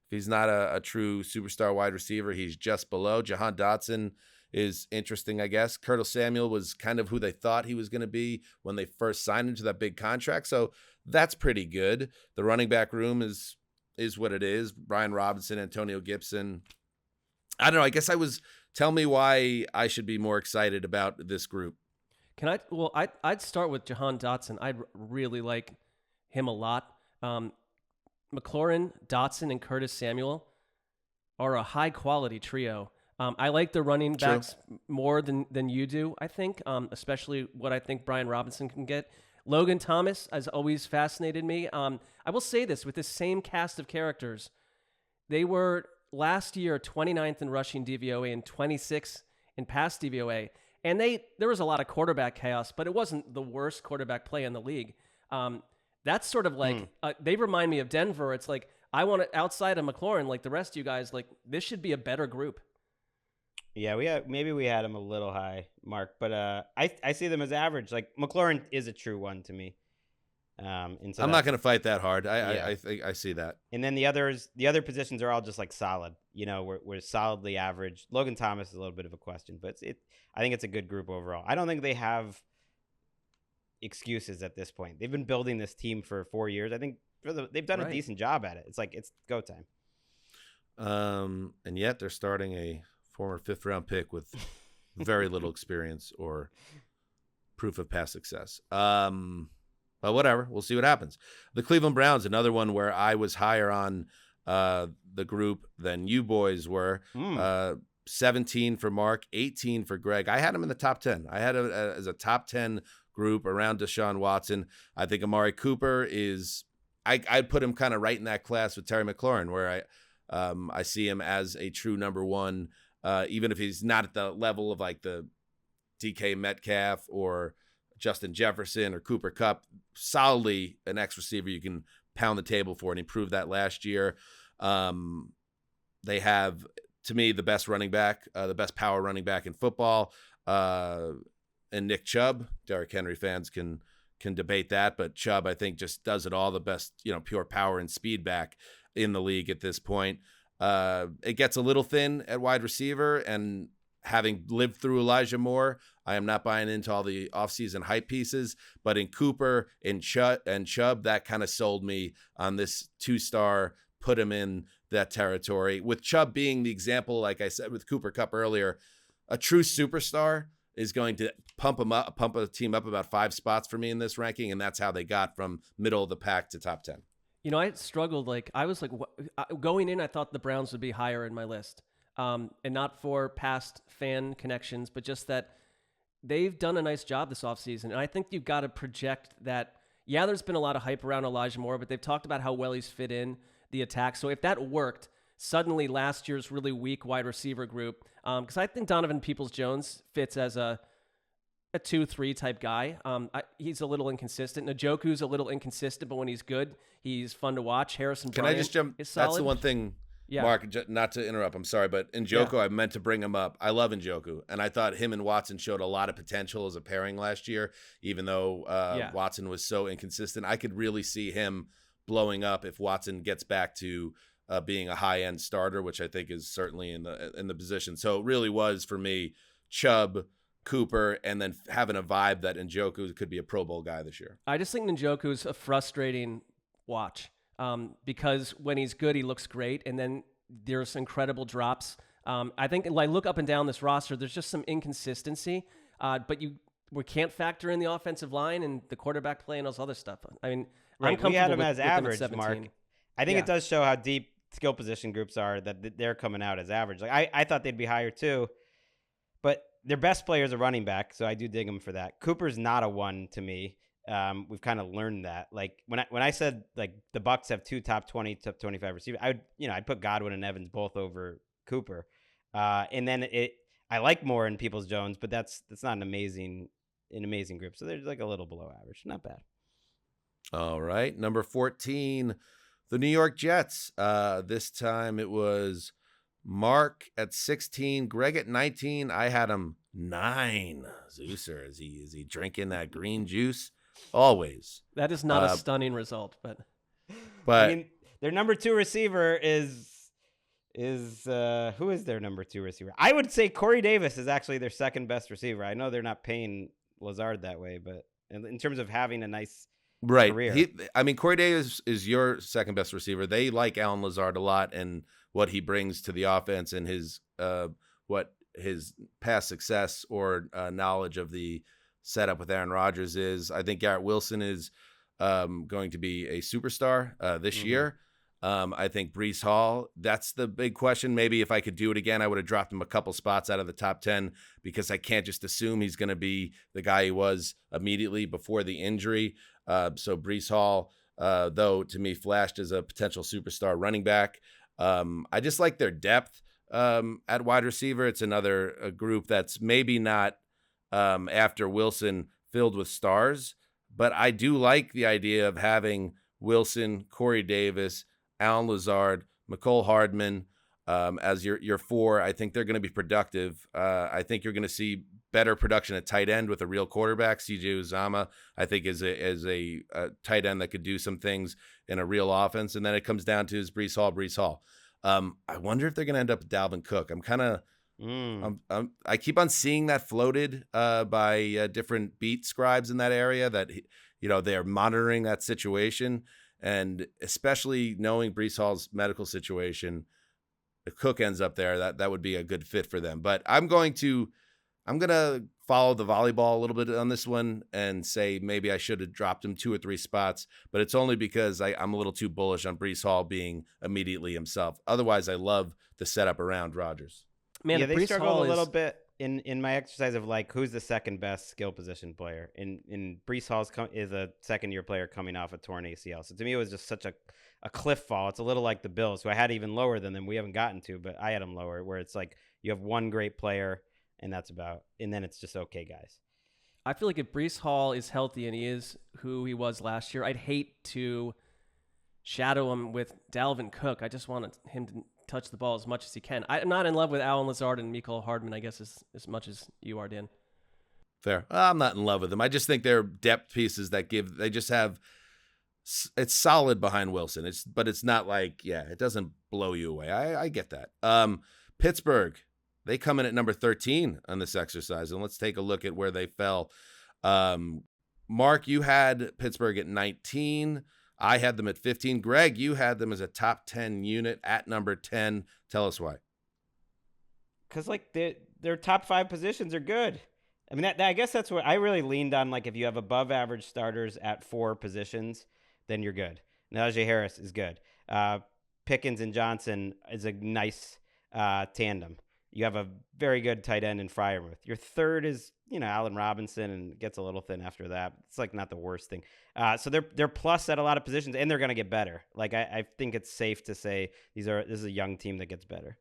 he's not a true superstar wide receiver, he's just below. Jahan Dotson is interesting, I guess. Curtis Samuel was kind of who they thought he was going to be when they first signed him to that big contract. So that's pretty good. The running back room is what it is. Brian Robinson, Antonio Gibson. I don't know. I guess tell me why I should be more excited about this group. Can I? Well, I'd start with Jahan Dotson. I really like him a lot. McLaurin, Dotson, and Curtis Samuel are a high quality trio. I like the running backs more than you do, I think, especially what I think Brian Robinson can get. Logan Thomas has always fascinated me. I will say this, with this same cast of characters, they were last year 29th in rushing DVOA and 26th in pass DVOA. And there was a lot of quarterback chaos, but it wasn't the worst quarterback play in the league. That's sort of like, they remind me of Denver. It's like, I want to, outside of McLaurin, like the rest of you guys, like this should be a better group. Yeah, maybe we had him a little high, Mark, but I see them as average. Like McLaurin is a true one to me. And so I'm not going to fight that hard. I see that. And then the other positions are all just like solid. You know, we're solidly average. Logan Thomas is a little bit of a question, but I think it's a good group overall. I don't think they have excuses at this point. They've been building this team for 4 years. I think they've done a decent job at it. It's like it's go time. And yet they're starting a former 5th-round pick with very little experience or proof of past success. But whatever, we'll see what happens. The Cleveland Browns, another one where I was higher on the group than you boys were. 17 for Mark, 18 for Greg. I had him in the top 10. I had him as a top 10 group around Deshaun Watson. I think Amari Cooper is I'd put him kind of right in that class with Terry McLaurin, where I see him as a true number one, even if he's not at the level of like the DK Metcalf or Justin Jefferson or Cooper Kupp. Solidly an X receiver you can pound the table for, and he proved that last year. They have, to me, the best running back, the best power running back in football, and Nick Chubb. Derrick Henry fans can debate that, but Chubb, I think, just does it all. The best, pure power and speed back in the league at this point. It gets a little thin at wide receiver, and having lived through Elijah Moore, I am not buying into all the offseason hype pieces, but in Cooper and Chubb, that kind of sold me on this 2-star, put him in that territory. With Chubb being the example, like I said with Cooper Kupp earlier, a true superstar is going to pump a team up about 5 spots for me in this ranking, and that's how they got from middle of the pack to top 10. I struggled. I was like, going in, I thought the Browns would be higher in my list. And not for past fan connections, but just that they've done a nice job this offseason. And I think you've got to project that, yeah, there's been a lot of hype around Elijah Moore, but they've talked about how well he's fit in the attack. So if that worked, suddenly last year's really weak wide receiver group, because I think Donovan Peoples-Jones fits as a 2-3 type guy. He's a little inconsistent. Njoku's a little inconsistent, but when he's good, he's fun to watch. Harrison Bryant, can I just jump? Is solid. That's the one thing. Yeah. Mark, not to interrupt, I'm sorry, but Njoku, I meant to bring him up. I love Njoku, and I thought him and Watson showed a lot of potential as a pairing last year, even though Watson was so inconsistent. I could really see him blowing up if Watson gets back to being a high-end starter, which I think is certainly in the position. So it really was, for me, Chubb, Cooper, and then having a vibe that Njoku could be a Pro Bowl guy this year. I just think Njoku's a frustrating watch. Because when he's good, he looks great, and then there's incredible drops. I think, look up and down this roster, there's just some inconsistency, but we can't factor in the offensive line and the quarterback play and all this other stuff. I mean, right. We had him as average, Mark. I think it does show how deep skill position groups are that they're coming out as average. Like I thought they'd be higher too, but their best player is a running back, so I do dig them for that. Cooper's not a 1 to me. We've kind of learned that. Like when I said like the Bucs have 2 top 20, top 25 receivers, I'd put Godwin and Evans both over Cooper. And then I like more in Peoples-Jones, but that's not an amazing group. So they're like a little below average. Not bad. All right. Number 14, the New York Jets. This time it was Mark at 16, Greg at 19. I had him 9. Zeuser, is he drinking that green juice? Always. That is not a stunning result, but I mean, their number 2 receiver is who is their number 2 receiver? I would say Corey Davis is actually their second best receiver. I know they're not paying Lazard that way, but in terms of having a nice career. Corey Davis is your second best receiver. They like Alan Lazard a lot and what he brings to the offense and his past success or knowledge of the setup with Aaron Rodgers is. I think Garrett Wilson is going to be a superstar this year. I think Breece Hall, that's the big question. Maybe if I could do it again, I would have dropped him a couple spots out of the top 10 because I can't just assume he's going to be the guy he was immediately before the injury. So Breece Hall, though, to me, flashed as a potential superstar running back. I just like their depth at wide receiver. It's another group that's maybe not after Wilson filled with stars, but I do like the idea of having Wilson, Corey Davis, Alan Lazard, McCole Hardman as your 4. I think they're going to be productive. I think you're going to see better production at tight end with a real quarterback. CJ Uzomah, I think, is a tight end that could do some things in a real offense. And then it comes down to is Breece Hall. I wonder if they're going to end up with Dalvin Cook. I'm kind of I keep on seeing that floated by different beat scribes in that area that they're monitoring that situation. And especially knowing Breece Hall's medical situation, if Cook ends up there, that would be a good fit for them. But I'm going to follow the volleyball a little bit on this one and say maybe I should have dropped him 2 or 3 spots, but it's only because I'm a little too bullish on Breece Hall being immediately himself. Otherwise, I love the setup around Rodgers. Man, yeah, they struggled a little bit in my exercise of like who's the second best skill position player. In Breece Hall is a second-year player coming off a torn ACL. So to me, it was just such a cliff fall. It's a little like the Bills, who I had even lower than them. We haven't gotten to, but I had them lower, where it's like you have one great player, and then it's just okay, guys. I feel like if Breece Hall is healthy and he is who he was last year, I'd hate to shadow him with Dalvin Cook. I just wanted him to touch the ball as much as he can. I'm not in love with Alan Lazard and McCole Hardman, I guess, as much as you are, Dan. Fair. I'm not in love with them. I just think they're depth pieces they just have, it's solid behind Wilson. But it's not like, it doesn't blow you away. I get that. Pittsburgh, they come in at number 13 on this exercise, and let's take a look at where they fell. Mark, you had Pittsburgh at 19. I had them at 15. Greg, you had them as a top 10 unit at number 10. Tell us why. Because like their top 5 positions are good. I mean, I guess that's what I really leaned on. Like if you have above average starters at 4 positions, then you're good. Najee Harris is good. Pickens and Johnson is a nice tandem. You have a very good tight end in Freiermuth. Your third is, Allen Robinson, and gets a little thin after that. It's like not the worst thing. So they're plus at a lot of positions, and they're going to get better. Like I think it's safe to say this is a young team that gets better.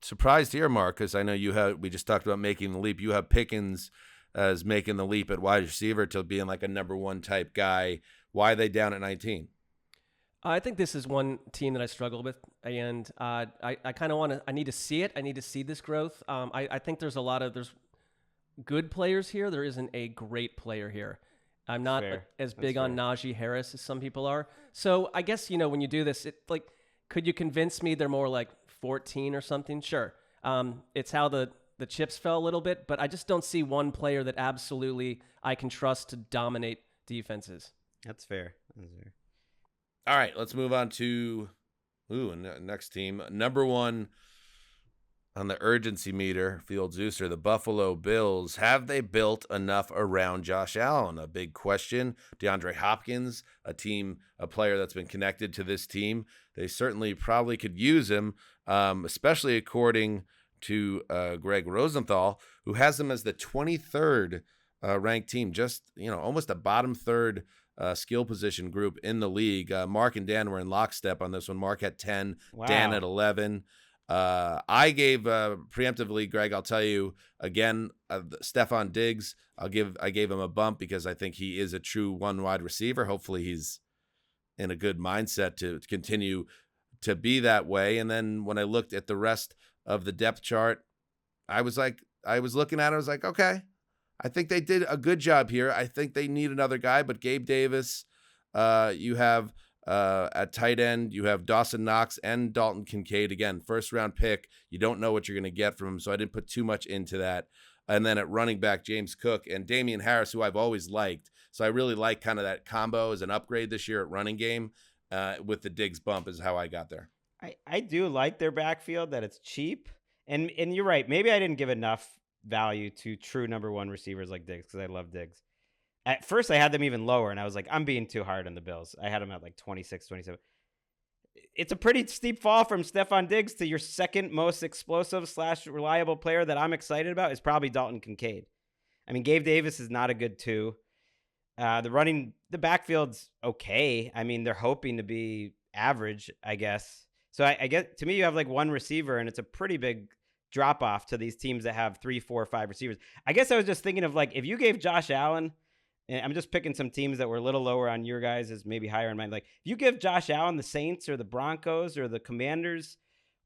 Surprised here, Mark, because I know we just talked about making the leap. You have Pickens as making the leap at wide receiver to being like a number 1 type guy. Why are they down at 19? I think this is one team that I struggle with, and I kind of I need to see it. I need to see this growth. I think there's good players here. There isn't a great player here. I'm not as big on Najee Harris as some people are. So I guess, when you do this, could you convince me they're more like 14 or something? Sure. It's how the chips fell a little bit, but I just don't see one player that absolutely I can trust to dominate defenses. That's fair. All right, let's move on to next team. Number 1 on the urgency meter, Field Zeuser, the Buffalo Bills. Have they built enough around Josh Allen? A big question. DeAndre Hopkins, a player that's been connected to this team. They certainly probably could use him, especially according to Gregg Rosenthal, who has them as the 23rd ranked team, just, almost a bottom third skill position group in the league. Mark and Dan were in lockstep on this one. Mark at 10, wow. Dan at 11. I gave preemptively, Greg, I'll tell you again, Stephon Diggs, I gave him a bump because I think he is a true 1 wide receiver. Hopefully he's in a good mindset to continue to be that way. And then when I looked at the rest of the depth chart, I was looking at it, I was like, okay, I think they did a good job here. I think they need another guy, but Gabe Davis, you have At tight end, you have Dawson Knox and Dalton Kincaid. Again, first-round pick. You don't know what you're going to get from him, so I didn't put too much into that. And then at running back, James Cook and Damian Harris, who I've always liked. So I really like kind of that combo as an upgrade this year at running game with the Diggs bump is how I got there. I do like their backfield, that it's cheap. And you're right. Maybe I didn't give enough value to true number one receivers like Diggs because I love Diggs. At first, I had them even lower, and I was like, I'm being too hard on the Bills. I had them at like 26, 27. It's a pretty steep fall from Stephon Diggs to your second most explosive / reliable player that I'm excited about is probably Dalton Kincaid. I mean, Gabe Davis is not a good 2. The backfield's okay. I mean, they're hoping to be average, I guess. So I guess to me, you have like one receiver, and it's a pretty big drop off to these teams that have 3, 4, 5 receivers. I guess I was just thinking of like if you gave Josh Allen. And I'm just picking some teams that were a little lower on your guys, is maybe higher in mine. Like, if you give Josh Allen the Saints or the Broncos or the Commanders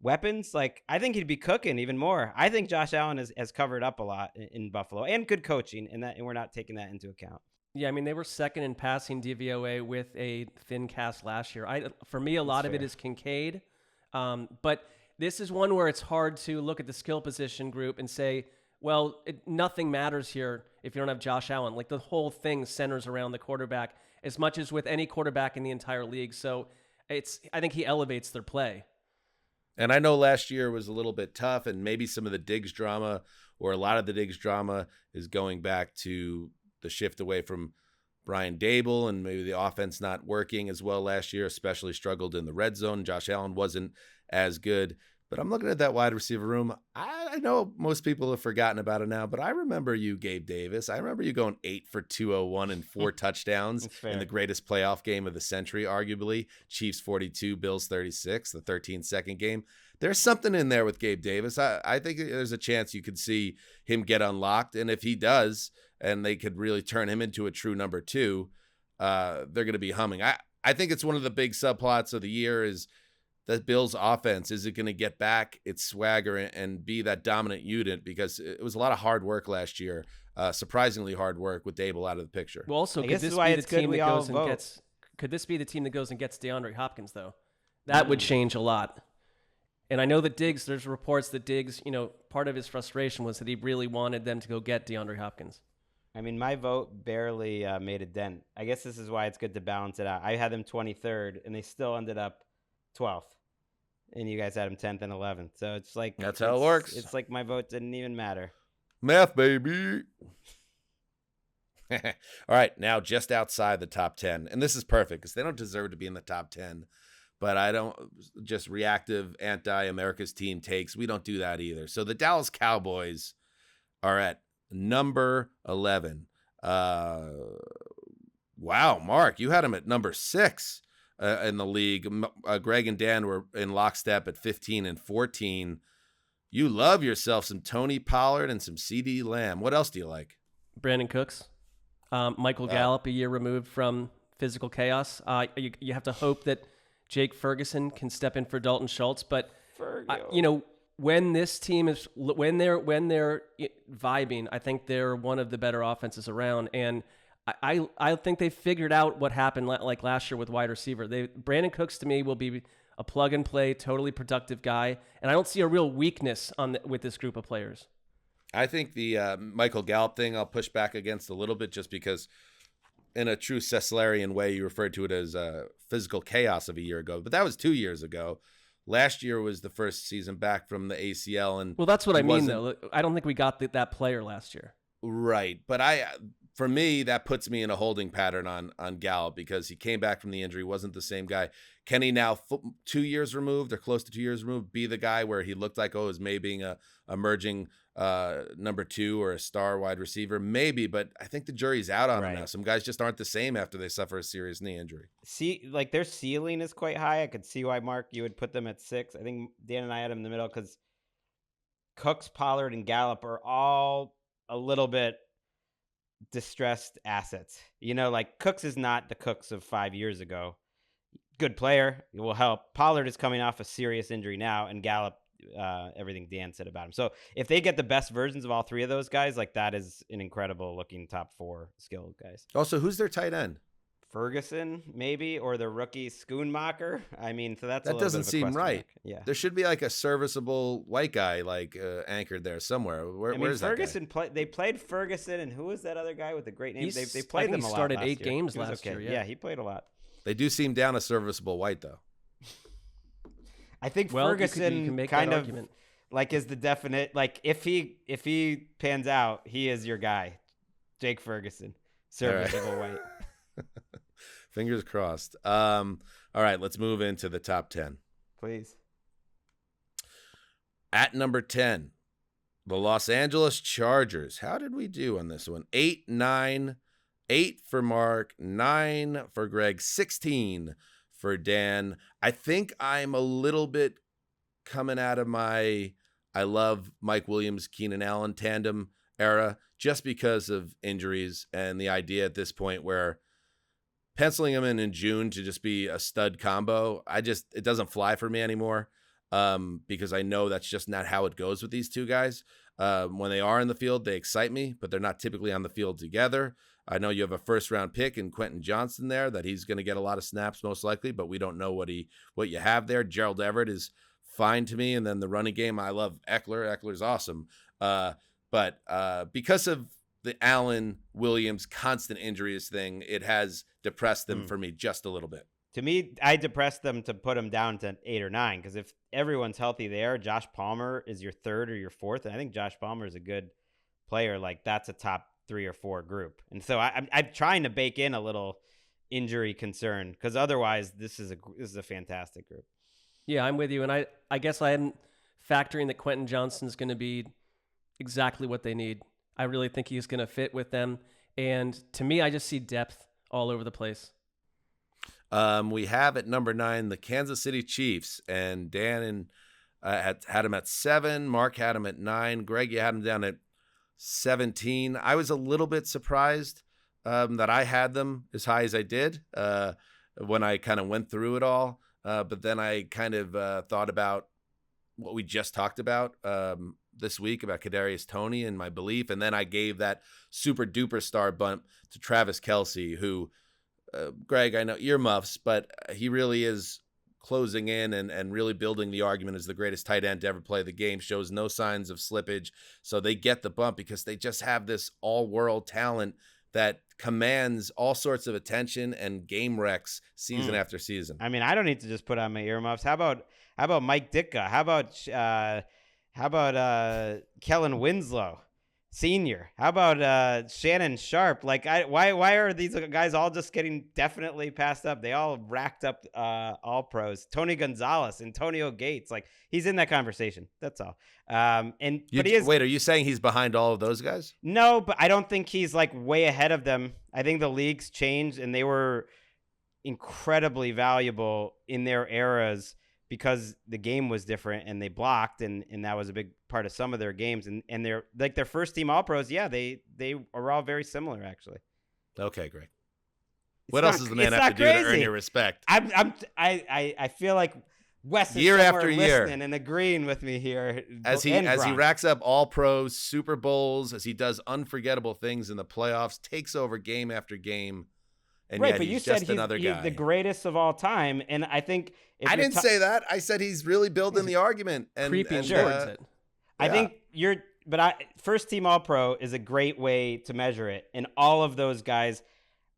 weapons, like, I think he'd be cooking even more. I think Josh Allen has covered up a lot in Buffalo and good coaching, and we're not taking that into account. Yeah, I mean, they were second in passing DVOA with a thin cast last year. For me, a lot of it is Kincaid. But this is one where it's hard to look at the skill position group and say, well, nothing matters here if you don't have Josh Allen. Like, the whole thing centers around the quarterback as much as with any quarterback in the entire league. So I think he elevates their play. And I know last year was a little bit tough, and maybe some of the Diggs drama or a lot of the Diggs drama is going back to the shift away from Brian Dable and maybe the offense not working as well last year, especially struggled in the red zone. Josh Allen wasn't as good. But I'm looking at that wide receiver room. I know most people have forgotten about it now, but I remember you, Gabe Davis. I remember you going 8 for 201 and 4 touchdowns in the greatest playoff game of the century, arguably. Chiefs 42, Bills 36, the 13-second game. There's something in there with Gabe Davis. I think there's a chance you could see him get unlocked. And if he does, and they could really turn him into a true number 2, they're going to be humming. I think it's one of the big subplots of the year is that Bills offense. Is it going to get back its swagger and be that dominant unit? Because it was a lot of hard work last year, surprisingly hard work with Dable out of the picture. Well, also, could this be the team that goes and gets? Could this be the team that goes and gets DeAndre Hopkins though? That would change a lot. And I know that Diggs. There's reports that Diggs, part of his frustration was that he really wanted them to go get DeAndre Hopkins. I mean, my vote barely made a dent. I guess this is why it's good to balance it out. I had them 23rd, and they still ended up 12th. And you guys had him 10th and 11th. So it's like... That's how it works. It's like my vote didn't even matter. Math, baby. All right, now just outside the top 10. And this is perfect because they don't deserve to be in the top 10. But I don't... Just reactive, anti-America's team takes. We don't do that either. So the Dallas Cowboys are at number 11. Wow, Mark, you had them at number 6. In the league. Greg and Dan were in lockstep at 15 and 14. You love yourself some Tony Pollard and some CeeDee Lamb. What else do you like? Brandon Cooks. Michael Gallup, a year removed from physical chaos. You have to hope that Jake Ferguson can step in for Dalton Schultz. But, when this team is, when they're vibing, I think they're one of the better offenses around. And I think they figured out what happened like last year with wide receiver. Brandon Cooks to me will be a plug and play, totally productive guy, and I don't see a real weakness with this group of players. I think the Michael Gallup thing I'll push back against a little bit, just because in a true Sesslerian way you referred to it as physical chaos of a year ago, but that was 2 years ago. Last year was the first season back from the ACL, and well, that's what I mean though. I don't think we got that player last year. Right, but for me, that puts me in a holding pattern on Gallup because he came back from the injury, wasn't the same guy. Can he now, 2 years removed or close to 2 years removed, be the guy where he looked like, as maybe being a emerging number 2 or a star wide receiver? Maybe, but I think the jury's out on him now. Some guys just aren't the same after they suffer a serious knee injury. See, like their ceiling is quite high. I could see why, Mark, you would put them at 6. I think Dan and I had them in the middle because Cooks, Pollard, and Gallup are all a little bit distressed assets. Like Cooks is not the Cooks of 5 years ago. Good player, it will help. Pollard is coming off a serious injury now, and Gallup, everything Dan said about him. So if they get the best versions of all 3 of those guys, like that is an incredible looking top 4 skilled guys. Also, who's their tight end? Ferguson, maybe, or the rookie Schoonmaker. I mean, so that's a That little doesn't bit of a seem question right. mark. Yeah. There should be like a serviceable white guy anchored there somewhere. I mean, Where's Ferguson they played Ferguson, and who was that other guy with the great name? They I played think them he a lot started last 8 year. games He was last okay. year, yeah. He played a lot. They do seem down a serviceable white though. I think Well, Ferguson you can make kind that of argument. like is the definite like if he pans out, he is your guy, Jake Ferguson, serviceable white. Fingers crossed. All right, let's move into the top 10. Please. At number 10, the Los Angeles Chargers. How did we do on this one? 8, 9, 8 for Mark, 9 for Greg, 16 for Dan. I think I'm a little bit coming out of my I love Mike Williams, Keenan Allen tandem era just because of injuries and the idea at this point where penciling him in June to just be a stud combo, it doesn't fly for me anymore because I know that's just not how it goes with these two guys. When they are in the field, they excite me, but they're not typically on the field together. I know you have a first-round pick in Quentin Johnston there that he's going to get a lot of snaps most likely, but we don't know what you have there. Gerald Everett is fine to me, and then the running game, I love Eckler. Eckler's awesome. But because of the Allen Williams constant injuries thing, it has depressed them for me just a little bit. To me, I depressed them to put them down to 8 or 9 because if everyone's healthy there, Josh Palmer is your 3rd or your 4th, and I think Josh Palmer is a good player. Like that's a top 3 or 4 group, and so I'm trying to bake in a little injury concern because otherwise this is a fantastic group. Yeah, I'm with you, and I guess I am factoring that Quentin Johnston's going to be exactly what they need. I really think he's going to fit with them. And to me, I just see depth all over the place. We have at number 9 the Kansas City Chiefs, and Dan had him at 7. Mark had him at 9. Greg, you had him down at 17. I was a little bit surprised that I had them as high as I did when I kind of went through it all. But then I kind of thought about what we just talked about this week about Kadarius Toney and my belief. And then I gave that super duper star bump to Travis Kelce, who, Greg, I know earmuffs, but he really is closing in and really building the argument as the greatest tight end to ever play the game, shows no signs of slippage. So they get the bump because they just have this all-world talent that commands all sorts of attention and game wrecks season after season. I mean, I don't need to just put on my earmuffs. How about Mike Ditka? How about Kellen Winslow Sr.? How about Shannon Sharp? Like, why are these guys all just getting definitely passed up? They all racked up all pros. Tony Gonzalez, Antonio Gates, like he's in that conversation. That's all. But he is. Wait, are you saying he's behind all of those guys? No, but I don't think he's like way ahead of them. I think the league's changed, and they were incredibly valuable in their eras because the game was different and they blocked and that was a big part of some of their games and they're like their first team all pros. Yeah, they are all very similar actually. Okay, great. What else does the man have to do to earn your respect? I feel like Wes is year after listening year and agreeing with me here as he racks up all pros, Super Bowls, as he does unforgettable things in the playoffs, takes over game after game. And right, yet but he's you just said another guy. he's the greatest of all time, and I think I didn't say that. I said he's really building the argument and Creeping and, towards it. I think first team all pro is a great way to measure it, and all of those guys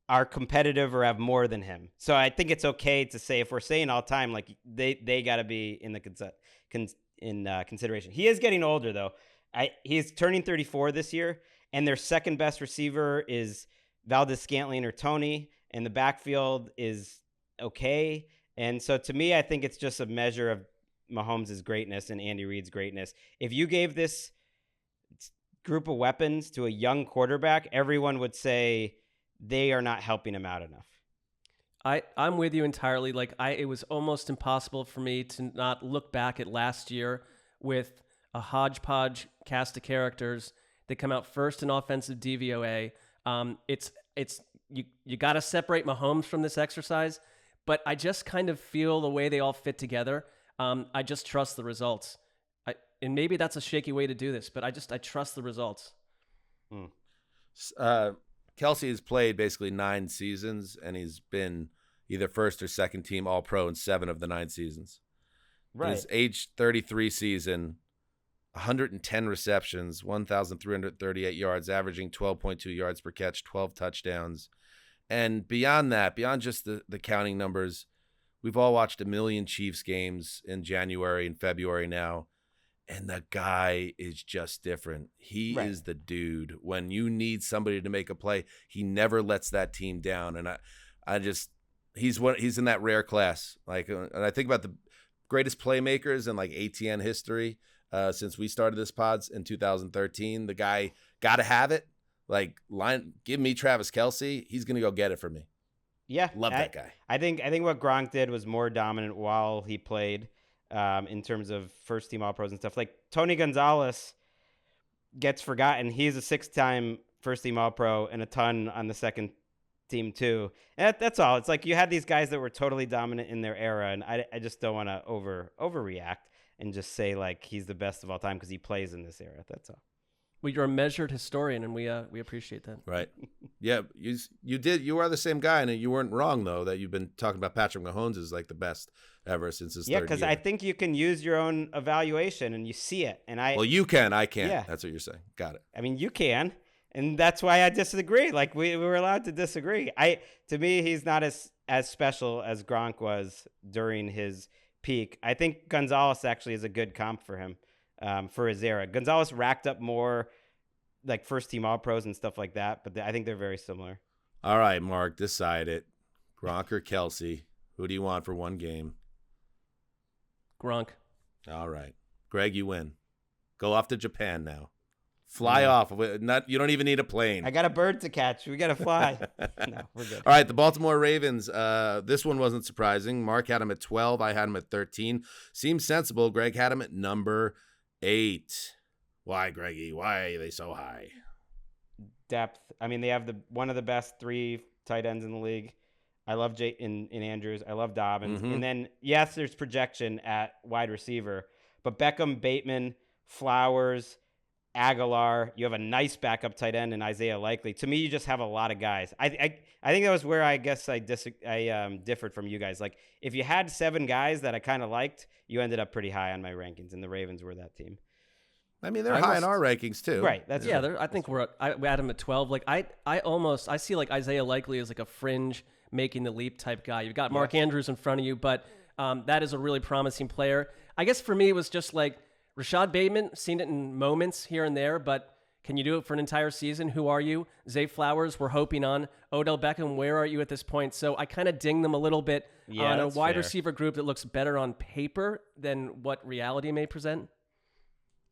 are competitive or have more than him. So I think it's okay to say if we're saying all time, like they got to be in the consideration. He is getting older though. He's turning 34 this year, and their second best receiver is Valdez-Scantling or Toney, and the backfield is okay. And so to me, I think it's just a measure of Mahomes' greatness and Andy Reid's greatness. If you gave this group of weapons to a young quarterback, everyone would say they are not helping him out enough. I'm with you entirely. Like it was almost impossible for me to not look back at last year with a hodgepodge cast of characters that come out first in offensive DVOA. You got to separate Mahomes from this exercise, but I just kind of feel the way they all fit together. I just trust the results. And maybe that's a shaky way to do this, but I trust the results. Kelsey has played basically 9 seasons, and he's been either first or second team All-Pro in 7 of the 9 seasons. Right. In his age 33 season, 110 receptions, 1,338 yards, averaging 12.2 yards per catch, 12 touchdowns. And beyond that, beyond just the counting numbers, we've all watched a million Chiefs games in January and February now. And the guy is just different. He is the dude. When you need somebody to make a play, he never lets that team down. And he's in that rare class. Like, and I think about the greatest playmakers in like ATN history since we started this pods in 2013. The guy got to have it. Like, give me Travis Kelce. He's gonna go get it for me. Yeah, love that guy. I think what Gronk did was more dominant while he played. In terms of first team All Pros and stuff. Like Tony Gonzalez gets forgotten. He's a 6-time first team All Pro and a ton on the second team too. And that's all. It's like you had these guys that were totally dominant in their era, and I just don't want to overreact and just say like he's the best of all time because he plays in this era. That's all. Well, you're a measured historian, and we appreciate that. Right. Yeah, you are the same guy, and you weren't wrong though that you've been talking about Patrick Mahomes as like the best ever since his third year. Because I think you can use your own evaluation and you see it. And well, you can, I can't. Yeah. That's what you're saying. Got it. I mean, you can, and that's why I disagree. Like we were allowed to disagree. To me, he's not as special as Gronk was during his peak. I think Gonzalez actually is a good comp for him. For his era. Gonzalez racked up more like first team All Pros and stuff like that, but I think they're very similar. All right, Mark, decide it. Gronk or Kelce? Who do you want for one game? Gronk. All right. Greg, you win. Go off to Japan now. Fly off. You don't even need a plane. I got a bird to catch. We got to fly. No, we're good. All right, the Baltimore Ravens. This one wasn't surprising. Mark had him at 12. I had him at 13. Seems sensible. Greg had him at number 8. Why, Greggy? Why are they so high? Depth. I mean, they have one of the best 3 tight ends in the league. I love in Andrews. I love Dobbins. Mm-hmm. And then, yes, there's projection at wide receiver. But Beckham, Bateman, Flowers, Aguilar. You have a nice backup tight end in Isaiah Likely. To me, you just have a lot of guys. I think that was where I guess I differed from you guys. Like, if you had 7 guys that I kind of liked, you ended up pretty high on my rankings, and the Ravens were that team. I mean, they're high in our rankings too. Right. That's yeah. I think we had him at 12. Like I see like Isaiah Likely as like a fringe making the leap type guy. You've got Mark Andrews in front of you, but that is a really promising player. I guess for me it was just like Rashad Bateman, seen it in moments here and there, but can you do it for an entire season? Who are you? Zay Flowers, we're hoping on. Odell Beckham, where are you at this point? So I kind of ding them a little bit on a wide receiver group that looks better on paper than what reality may present.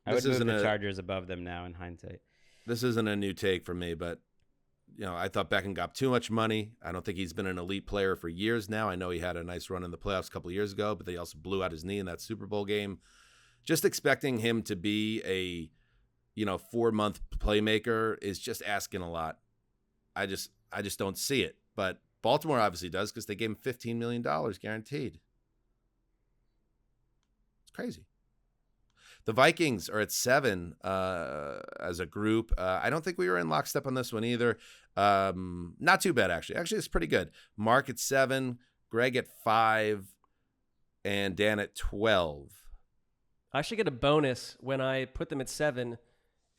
I would move the Chargers above them now in hindsight. This isn't a new take for me, but I thought Beckham got too much money. I don't think he's been an elite player for years now. I know he had a nice run in the playoffs a couple of years ago, but they also blew out his knee in that Super Bowl game. Just expecting him to be a 4-month playmaker is just asking a lot. I just don't see it. But Baltimore obviously does because they gave him $15 million guaranteed. It's crazy. The Vikings are at 7 as a group. I don't think we were in lockstep on this one either. Not too bad, actually. Actually, it's pretty good. Mark at 7, Greg at 5, and Dan at 12. I should get a bonus when I put them at 7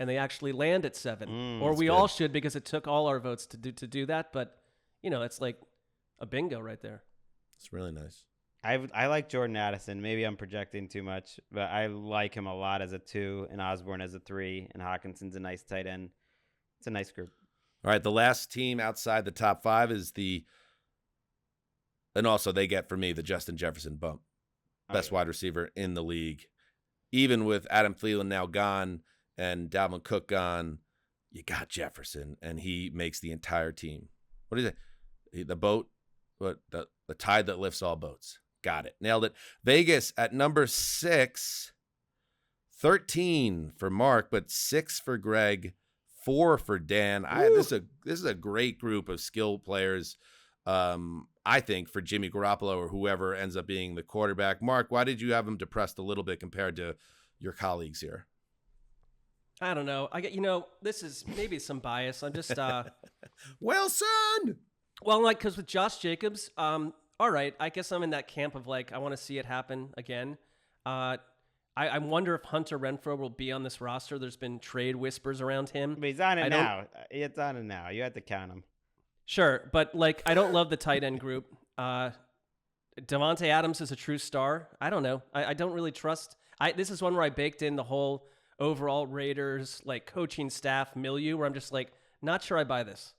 and they actually land at 7. Or we good. all should because it took all our votes to do that. But, it's like a bingo right there. It's really nice. I like Jordan Addison. Maybe I'm projecting too much, but I like him a lot as a 2, and Osborne as a 3, and Hawkinson's a nice tight end. It's a nice group. All right, the last team outside the top 5 is and also they get for me the Justin Jefferson bump. Best wide receiver in the league. Even with Adam Thielen now gone and Dalvin Cook gone, you got Jefferson, and he makes the entire team. What is it? The boat, the tide that lifts all boats. Got it. Nailed it. Vegas at number 6, 13 for Mark, but 6 for Greg, 4 for Dan. This is a great group of skill players, I think, for Jimmy Garoppolo or whoever ends up being the quarterback. Mark, why did you have him depressed a little bit compared to your colleagues here? I don't know. I get, this is maybe some bias. I'm just, Wilson. well, like, because with Josh Jacobs, all right, I guess I'm in that camp of like, I want to see it happen again. I wonder if Hunter Renfrow will be on this roster. There's been trade whispers around him. But he's on it now. It's on it now. You have to count him. Sure, but like, I don't love the tight end group. Devontae Adams is a true star. I don't know. I don't really trust. This is one where I baked in the whole overall Raiders like coaching staff milieu, where I'm just like, not sure I buy this.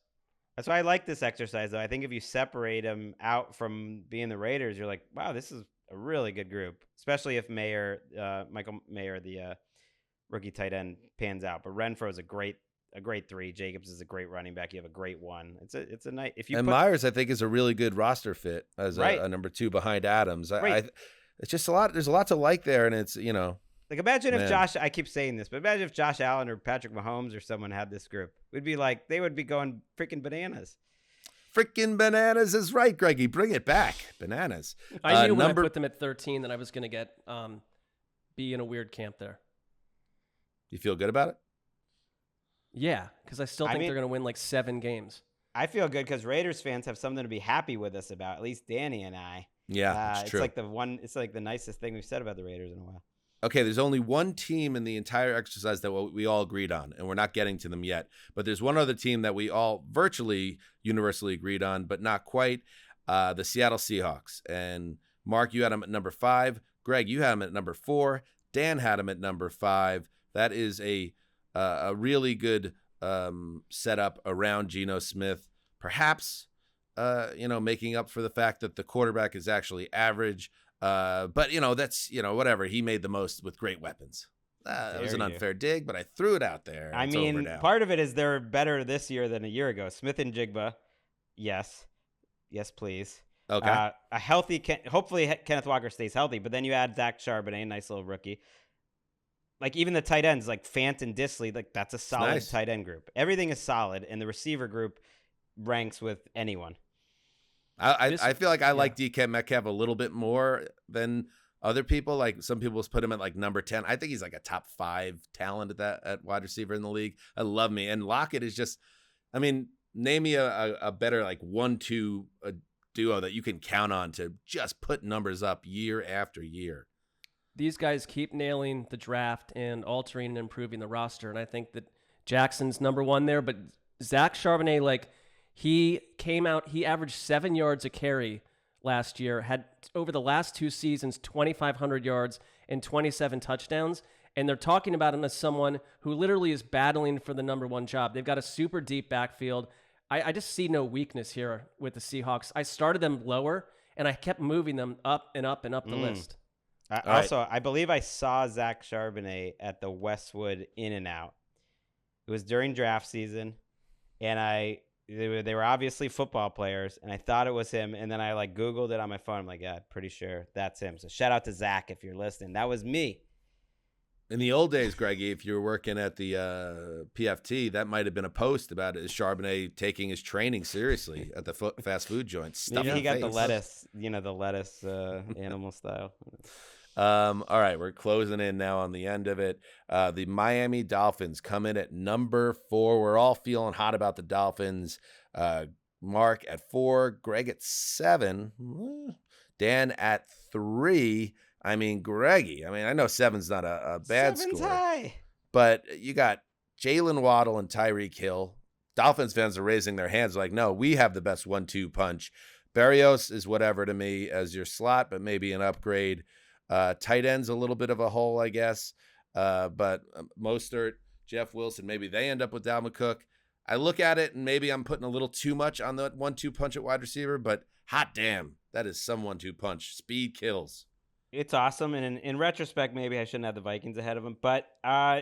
That's why I like this exercise, though. I think if you separate them out from being the Raiders, you're like, wow, this is a really good group, especially if Michael Mayer, the rookie tight end, pans out. But Renfro is a great 3. Jacobs is a great running back. You have a great 1. It's a nice. Myers, I think, is a really good roster fit as Right. a number 2 behind Adams. Right. It's just a lot. There's a lot to like there, and it's Like, imagine if Man. I keep saying this, but imagine if Josh Allen or Patrick Mahomes or someone had this group. We'd be like, they would be going freaking bananas. freaking bananas is right, Greggy. Bring it back, bananas. I knew when I put them at 13 that I was going to be in a weird camp there. You feel good about it? Yeah, because I still think they're going to win like 7 games. I feel good because Raiders fans have something to be happy with us about. At least Danny and I. Yeah, it's true. It's like the nicest thing we've said about the Raiders in a while. Okay, there's only one team in the entire exercise that we all agreed on, and we're not getting to them yet. But there's one other team that we all virtually universally agreed on, but not quite, the Seattle Seahawks. And Mark, you had them at number 5. Greg, you had them at number 4. Dan had them at number 5. That is a really good setup around Geno Smith. Perhaps, making up for the fact that the quarterback is actually average. But, that's, whatever. He made the most with great weapons. It was an unfair dig, but I threw it out there. I mean, part of it is they're better this year than a year ago. Smith and Jigba, yes. Yes, please. Okay. A healthy, hopefully Kenneth Walker stays healthy, but then you add Zach Charbonnet, nice little rookie. Like, even the tight ends, like Fant and Disley, like, that's a solid tight end group. Everything is solid, and the receiver group ranks with anyone. I feel like I like DK Metcalf a little bit more than other people. Like, some people put him at like number 10. I think he's like a top 5 talent at wide receiver in the league. I love me. And Lockett is just, name me a better like 1-2 duo that you can count on to just put numbers up year after year. These guys keep nailing the draft and altering and improving the roster. And I think that Jackson's number 1 there, but Zach Charbonnet, like, he came out, he averaged 7 yards a carry last year, had over the last 2 seasons 2,500 yards and 27 touchdowns, and they're talking about him as someone who literally is battling for the number 1 job. They've got a super deep backfield. I just see no weakness here with the Seahawks. I started them lower, and I kept moving them up and up and up the list. I believe I saw Zach Charbonnet at the Westwood In-N-Out. It was during draft season, and they were obviously football players, and I thought it was him, and then I like Googled it on my phone. I'm like, yeah, pretty sure that's him. So shout out to Zach if you're listening. That was me. In the old days, Greggy, if you were working at the PFT, that might have been a post about it. Is Charbonnet taking his training seriously at the fast food joints? Maybe he got the lettuce, animal style. All right, we're closing in now on the end of it. The Miami Dolphins come in at number 4. We're all feeling hot about the Dolphins. Mark at 4, Greg at 7, Dan at 3. Greggy, I know 7's not a bad 7's score. high. But you got Jalen Waddle and Tyreek Hill. Dolphins fans are raising their hands like, no, we have the best 1-2 punch. Berrios is whatever to me as your slot, but maybe an upgrade. Tight end's a little bit of a hole, I guess. But Mostert, Jeff Wilson, maybe they end up with Dalvin Cook. I look at it and maybe I'm putting a little too much on the 1-2 punch at wide receiver, but hot damn, that is some 1-2 punch. Speed kills. It's awesome, and in retrospect, maybe I shouldn't have the Vikings ahead of them. But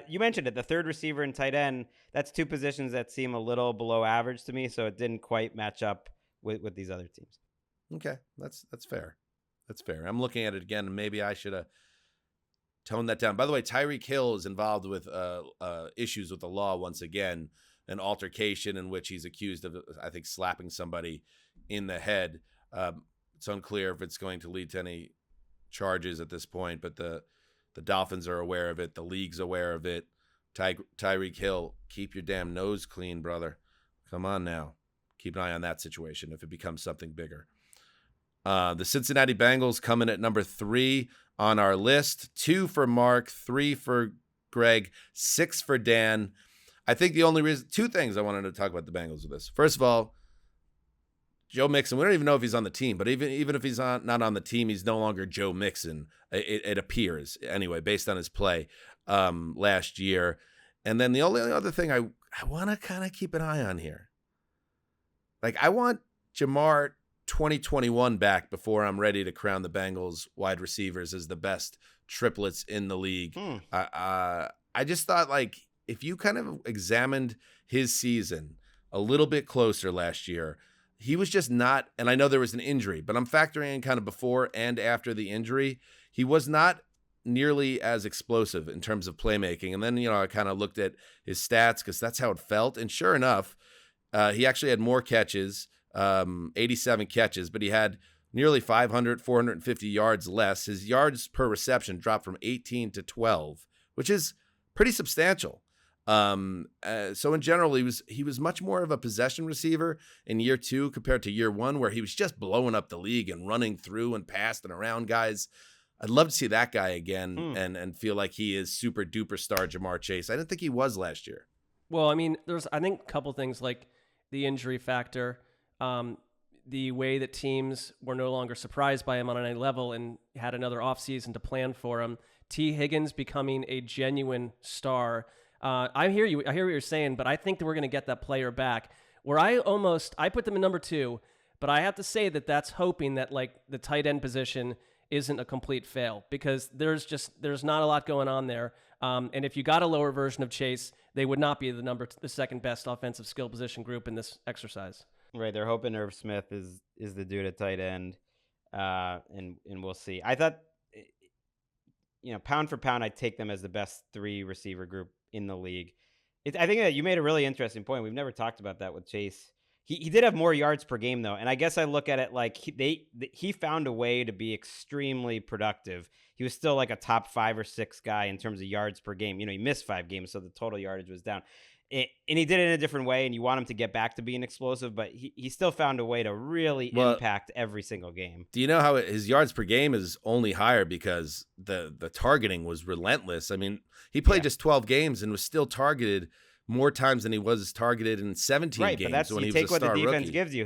you mentioned it, the third receiver and tight end, that's 2 positions that seem a little below average to me, so it didn't quite match up with these other teams. Okay, that's fair. That's fair. I'm looking at it again, and maybe I should have toned that down. By the way, Tyreek Hill is involved with issues with the law once again, an altercation in which he's accused of, I think, slapping somebody in the head. It's unclear if it's going to lead to any charges at this point, but the Dolphins are aware of it. The league's aware of it. Tyreek Hill, keep your damn nose clean, brother. Come on now. Keep an eye on that situation if it becomes something bigger. The Cincinnati Bengals coming at number 3 on our list. 2 for Mark, 3 for Greg, 6 for Dan. I think the only reason, 2 things I wanted to talk about the Bengals with this. First of all, Joe Mixon, we don't even know if he's on the team, but even if he's not on the team, he's no longer Joe Mixon. It appears, anyway, based on his play last year. And then the only other thing I want to kind of keep an eye on here. Like, I want Jamar 2021 back before I'm ready to crown the Bengals wide receivers as the best triplets in the league. I just thought, like, if you kind of examined his season a little bit closer last year, he was just not, and I know there was an injury, but I'm factoring in kind of before and after the injury, he was not nearly as explosive in terms of playmaking. And then, I kind of looked at his stats because that's how it felt. And sure enough, he actually had more catches, 87 catches, but he had nearly 450 yards less. His yards per reception dropped from 18 to 12, which is pretty substantial. So in general, he was much more of a possession receiver in year 2 compared to year 1, where he was just blowing up the league and running through and passing around guys. I'd love to see that guy again and feel like he is super duper star Jamar Chase. I didn't think he was last year. Well, I mean, I think a couple things, like the injury factor, the way that teams were no longer surprised by him on any level and had another offseason to plan for him. T. Higgins becoming a genuine star. I hear you. I hear what you're saying, but I think that we're going to get that player back. Where I put them in number 2, but I have to say that that's hoping that, like, the tight end position isn't a complete fail, because there's not a lot going on there. And if you got a lower version of Chase, they would not be the second best offensive skill position group in this exercise. Right, they're hoping Irv Smith is the dude at tight end, and we'll see. I thought, pound for pound, I'd take them as the best 3 receiver group in the league. I think that you made a really interesting point. We've never talked about that with Chase. He did have more yards per game, though, and I guess I look at it like he found a way to be extremely productive. He was still like a top 5 or 6 guy in terms of yards per game. He missed 5 games, so the total yardage was down. And he did it in a different way, and you want him to get back to being explosive, but he still found a way to really impact every single game. Do you know how his yards per game is only higher because the targeting was relentless? I mean, he played just 12 games and was still targeted more times than he was targeted in 17 games. But that's, when you he was take a what star the defense rookie. gives you.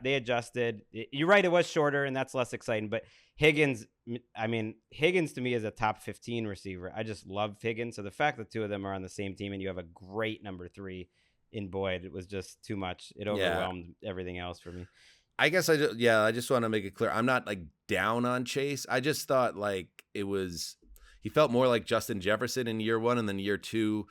They adjusted. You're right, it was shorter, and that's less exciting, but Higgins to me is a top 15 receiver. I just love Higgins. So the fact that 2 of them are on the same team and you have a great number 3 in Boyd, it was just too much. It overwhelmed everything else for me. I guess I just want to make it clear. I'm not like down on Chase. I just thought like he felt more like Justin Jefferson in year 1, and then year 2,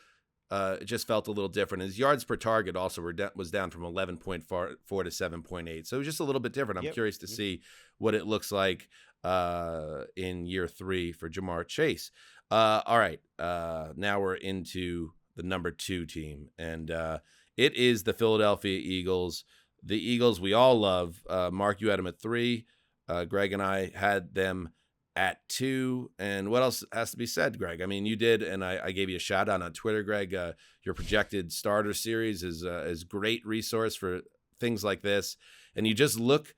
it just felt a little different. His yards per target also was down from 11.4 to 7.8. So it was just a little bit different. I'm curious to see what it looks like in year 3 for Jamar Chase. All right. Now we're into the number 2 team, and it is the Philadelphia Eagles. The Eagles we all love. Mark, you had them at 3. Greg and I had them at 2. And what else has to be said, Greg? I mean, you did, and I gave you a shout out on Twitter, Greg. Your projected starter series is great resource for things like this. And you just look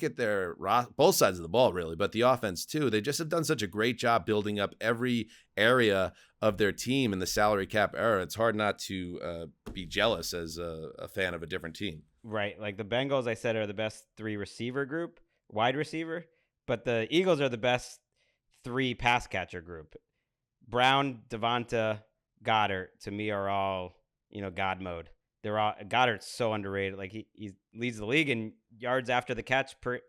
at their both sides of the ball, really, but the offense too. They just have done such a great job building up every area of their team in the salary cap era. It's hard not to be jealous as a fan of a different team. Right, like the Bengals, I said, are the best 3 receiver group, wide receiver. But the Eagles are the best 3 pass catcher group. Brown, Devonta, Goddard, to me, are all, God mode. They're all, Goddard's so underrated. Like he leads the league in yards after the catch per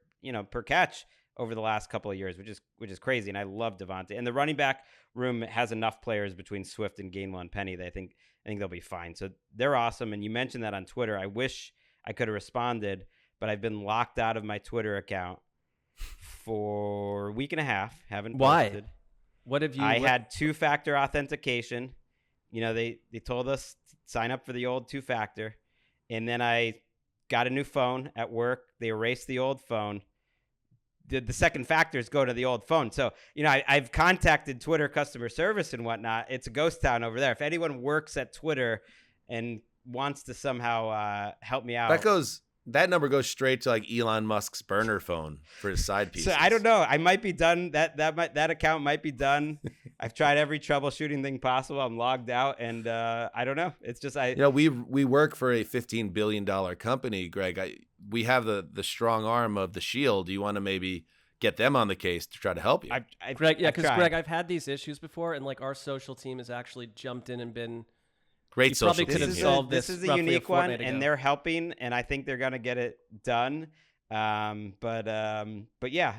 catch over the last couple of years, which is crazy. And I love Devonta. And the running back room has enough players between Swift and Gainwell and Penny that I think they'll be fine. So they're awesome. And you mentioned that on Twitter. I wish I could have responded, but I've been locked out of my Twitter account for a week and a half. Haven't posted. Why? What have you? I had 2-factor authentication. They told us to sign up for the old 2-factor, and then I got a new phone at work. They erased the old phone. the second factors go to the old phone. So, I've contacted Twitter customer service and whatnot. It's a ghost town over there. If anyone works at Twitter and wants to somehow help me out. That number goes straight to like Elon Musk's burner phone for his side pieces. So I don't know. I might be done. That account might be done. I've tried every troubleshooting thing possible. I'm logged out, and I don't know. It's just we work for a $15 billion company, Greg. We have the strong arm of the Shield. Do you want to maybe get them on the case to try to help you? Greg, Greg, I've had these issues before, and like our social team has actually jumped in and been. Great social team. This is a unique one, and they're helping, and I think they're gonna get it done. But yeah,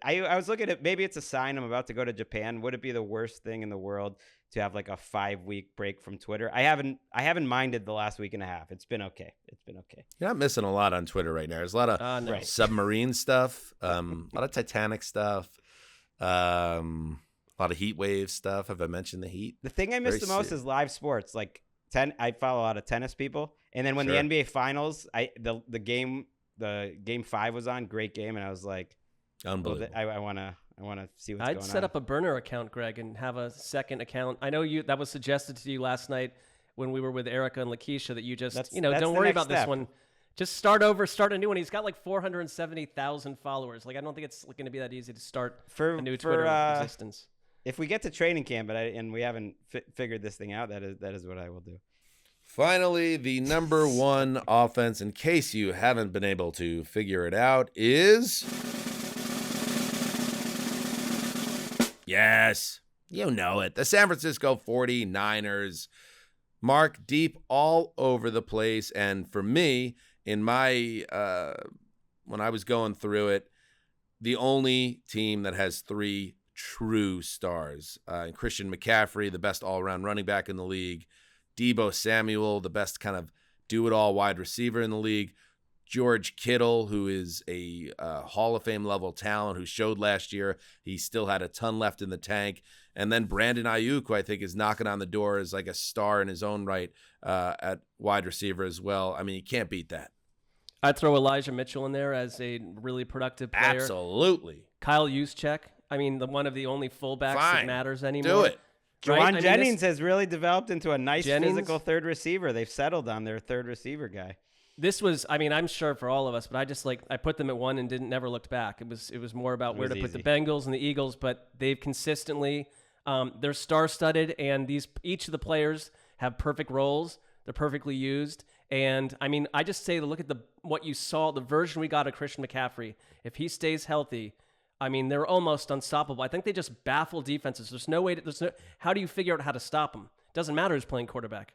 I was looking at, maybe it's a sign I'm about to go to Japan. Would it be the worst thing in the world to have like a 5-week break from Twitter? I haven't minded the last week and a half. It's been okay. You're not missing a lot on Twitter right now. There's a lot of submarine stuff, a lot of Titanic stuff, a lot of heat wave stuff. Have I mentioned the heat? The thing I miss the most is live sports. Like I follow a lot of tennis people, and then when the NBA Finals, the game 5 was on, great game, and I was like, unbelievable. I want to see what's going on. I'd set up a burner account, Greg, and have a second account. I know that was suggested to you last night when we were with Erica and Lakeisha that you just don't worry about this one. Just start over, start a new one. He's got like 470,000 followers. Like I don't think it's going to be that easy to start a new Twitter existence. If we get to training camp, and we haven't figured this thing out, that is what I will do. Finally, the number one offense, in case you haven't been able to figure it out, is... Yes, you know it. The San Francisco 49ers. Mark, deep all over the place. And for me, in my when I was going through it, the only team that has 3 true stars. Christian McCaffrey, the best all-around running back in the league. Deebo Samuel, the best kind of do-it-all wide receiver in the league. George Kittle, who is a Hall of Fame level talent, who showed last year he still had a ton left in the tank. And then Brandon Ayuk, who I think is knocking on the door as like a star in his own right at wide receiver as well. I mean, you can't beat that. I'd throw Elijah Mitchell in there as a really productive player. Absolutely. Kyle Juszczyk. I mean, one of the only fullbacks that matters anymore. Do it. Juwan Jennings has really developed into a nice physical third receiver. They've settled on their third receiver guy. This was, I mean, I'm sure for all of us, but I put them at 1 and never looked back. It was more about where to put the Bengals and the Eagles, but they've consistently, they're star-studded, and each of the players have perfect roles. They're perfectly used. And I mean, I just say, look at what you saw, the version we got of Christian McCaffrey. If he stays healthy, I mean, they're almost unstoppable. I think they just baffle defenses. How do you figure out how to stop them? Doesn't matter who's playing quarterback.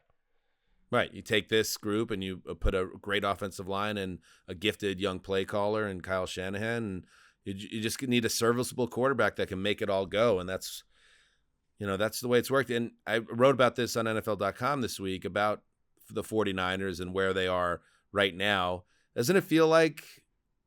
Right. You take this group and you put a great offensive line and a gifted young play caller and Kyle Shanahan, and you just need a serviceable quarterback that can make it all go. And that's the way it's worked. And I wrote about this on NFL.com this week about the 49ers and where they are right now. Doesn't it feel like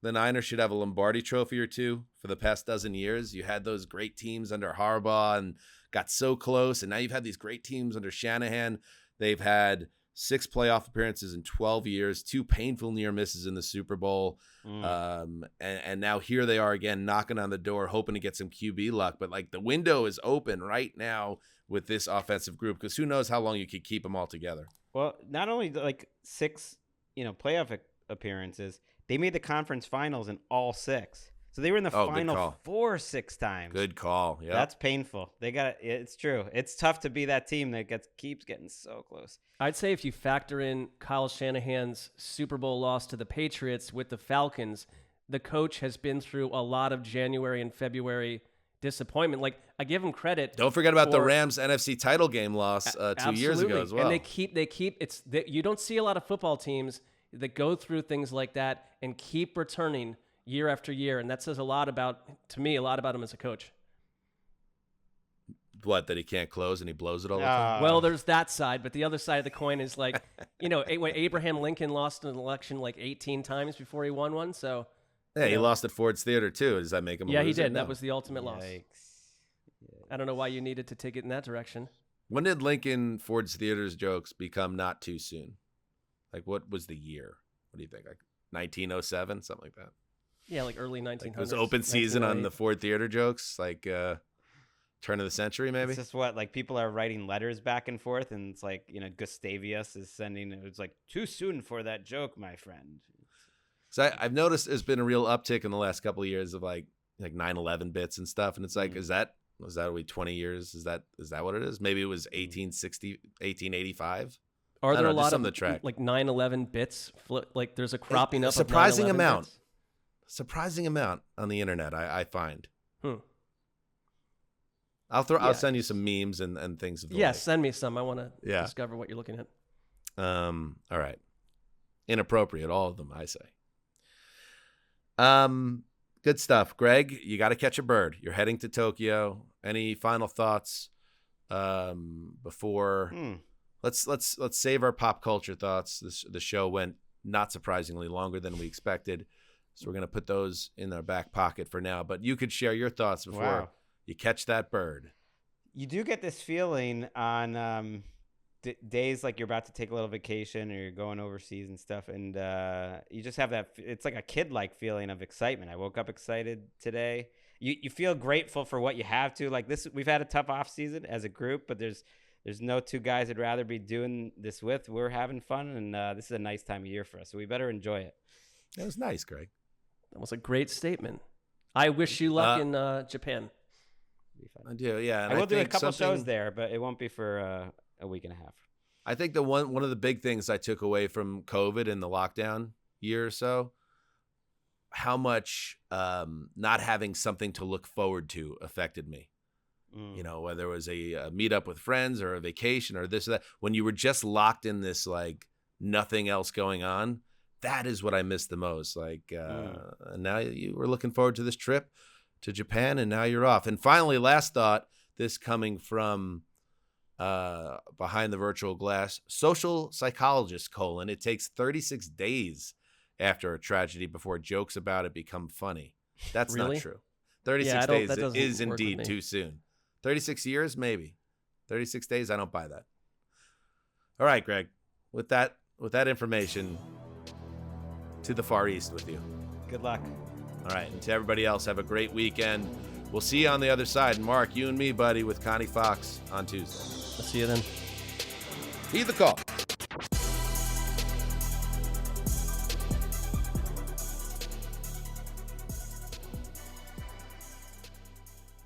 the Niners should have a Lombardi trophy or two for the past dozen years? You had those great teams under Harbaugh and got so close, and now you've had these great teams under Shanahan. They've had 6 playoff appearances in 12 years, 2 painful near misses in the Super Bowl. And now here they are again, knocking on the door, hoping to get some QB luck. But like the window is open right now with this offensive group, because who knows how long you could keep them all together. Well, not only like 6, playoff appearances, they made the conference finals in all 6. So they were in the final 4 6 times. Good call. Yeah, that's painful. It's true. It's tough to be that team that keeps getting so close. I'd say if you factor in Kyle Shanahan's Super Bowl loss to the Patriots with the Falcons, the coach has been through a lot of January and February disappointment. Like, I give him credit. Don't forget about the Rams NFC title game loss 2 years ago as well. And they keep you don't see a lot of football teams that go through things like that and keep returning year after year, and that says a lot about him as a coach. What, that he can't close and he blows it all the time? Well, there's that side, but the other side of the coin is like, when Abraham Lincoln lost an election like 18 times before he won one, so... Yeah, he lost at Ford's Theater, too. Does that make him a loser? Yeah, he did. No. That was the ultimate loss. I don't know why you needed to take it in that direction. When did Lincoln Ford's Theater's jokes become not too soon? Like, what was the year? What do you think? Like 1907? Something like that? Yeah, like early 1900s. Like those open season on the Ford Theater jokes, like turn of the century, maybe. It's just what, like, people are writing letters back and forth, and it's like, Gustavius is sending. It's like, too soon for that joke, my friend. So I've noticed there's been a real uptick in the last couple of years of like 9/11 bits and stuff, and it's like, was that 20 years? Is that what it is? Maybe it was 1885. Are there a lot of the track. like 9/11 bits? Like there's a cropping up. Surprising of 9/11 amount. bits? Surprising amount on the internet. I find. Yeah. I'll send you some memes and things. Of the like. Send me some. I want to discover what you're looking at. All right. Inappropriate, all of them, I say. Good stuff, Greg. You got to catch a bird. You're heading to Tokyo. Any final thoughts before? Let's save our pop culture thoughts. The show went, not surprisingly, longer than we expected, so we're gonna put those in our back pocket for now. But you could share your thoughts before you catch that bird. You do get this feeling on days like you're about to take a little vacation or you're going overseas and stuff, and you just have that. It's like a kid-like feeling of excitement. I woke up excited today. You feel grateful for what you have to. Like this, we've had a tough off season as a group, but there's no two guys I'd rather be doing this with. We're having fun, and this is a nice time of year for us, so we better enjoy it. That was nice, Greg. That was a great statement. I wish you luck in Japan. I do, yeah. And I will do a couple shows there, but it won't be for a week and a half. I think one of the big things I took away from COVID and the lockdown year or so, how much not having something to look forward to affected me. Whether it was a meetup with friends or a vacation or this or that, when you were just locked in this like nothing else going on, that is what I missed the most. Like, and now you were looking forward to this trip to Japan, and now you're off. And finally, last thought, this coming from behind the virtual glass, social psychologist : it takes 36 days after a tragedy before jokes about it become funny. That's Really? not true. 36 days is indeed too soon. 36 years, maybe. 36 days, I don't buy that. All right, Greg, with that information, to the Far East with you. Good luck. All right, and to everybody else, have a great weekend. We'll see you on the other side. And Mark, you and me, buddy, with Connie Fox on Tuesday. I'll see you then. Heed the call.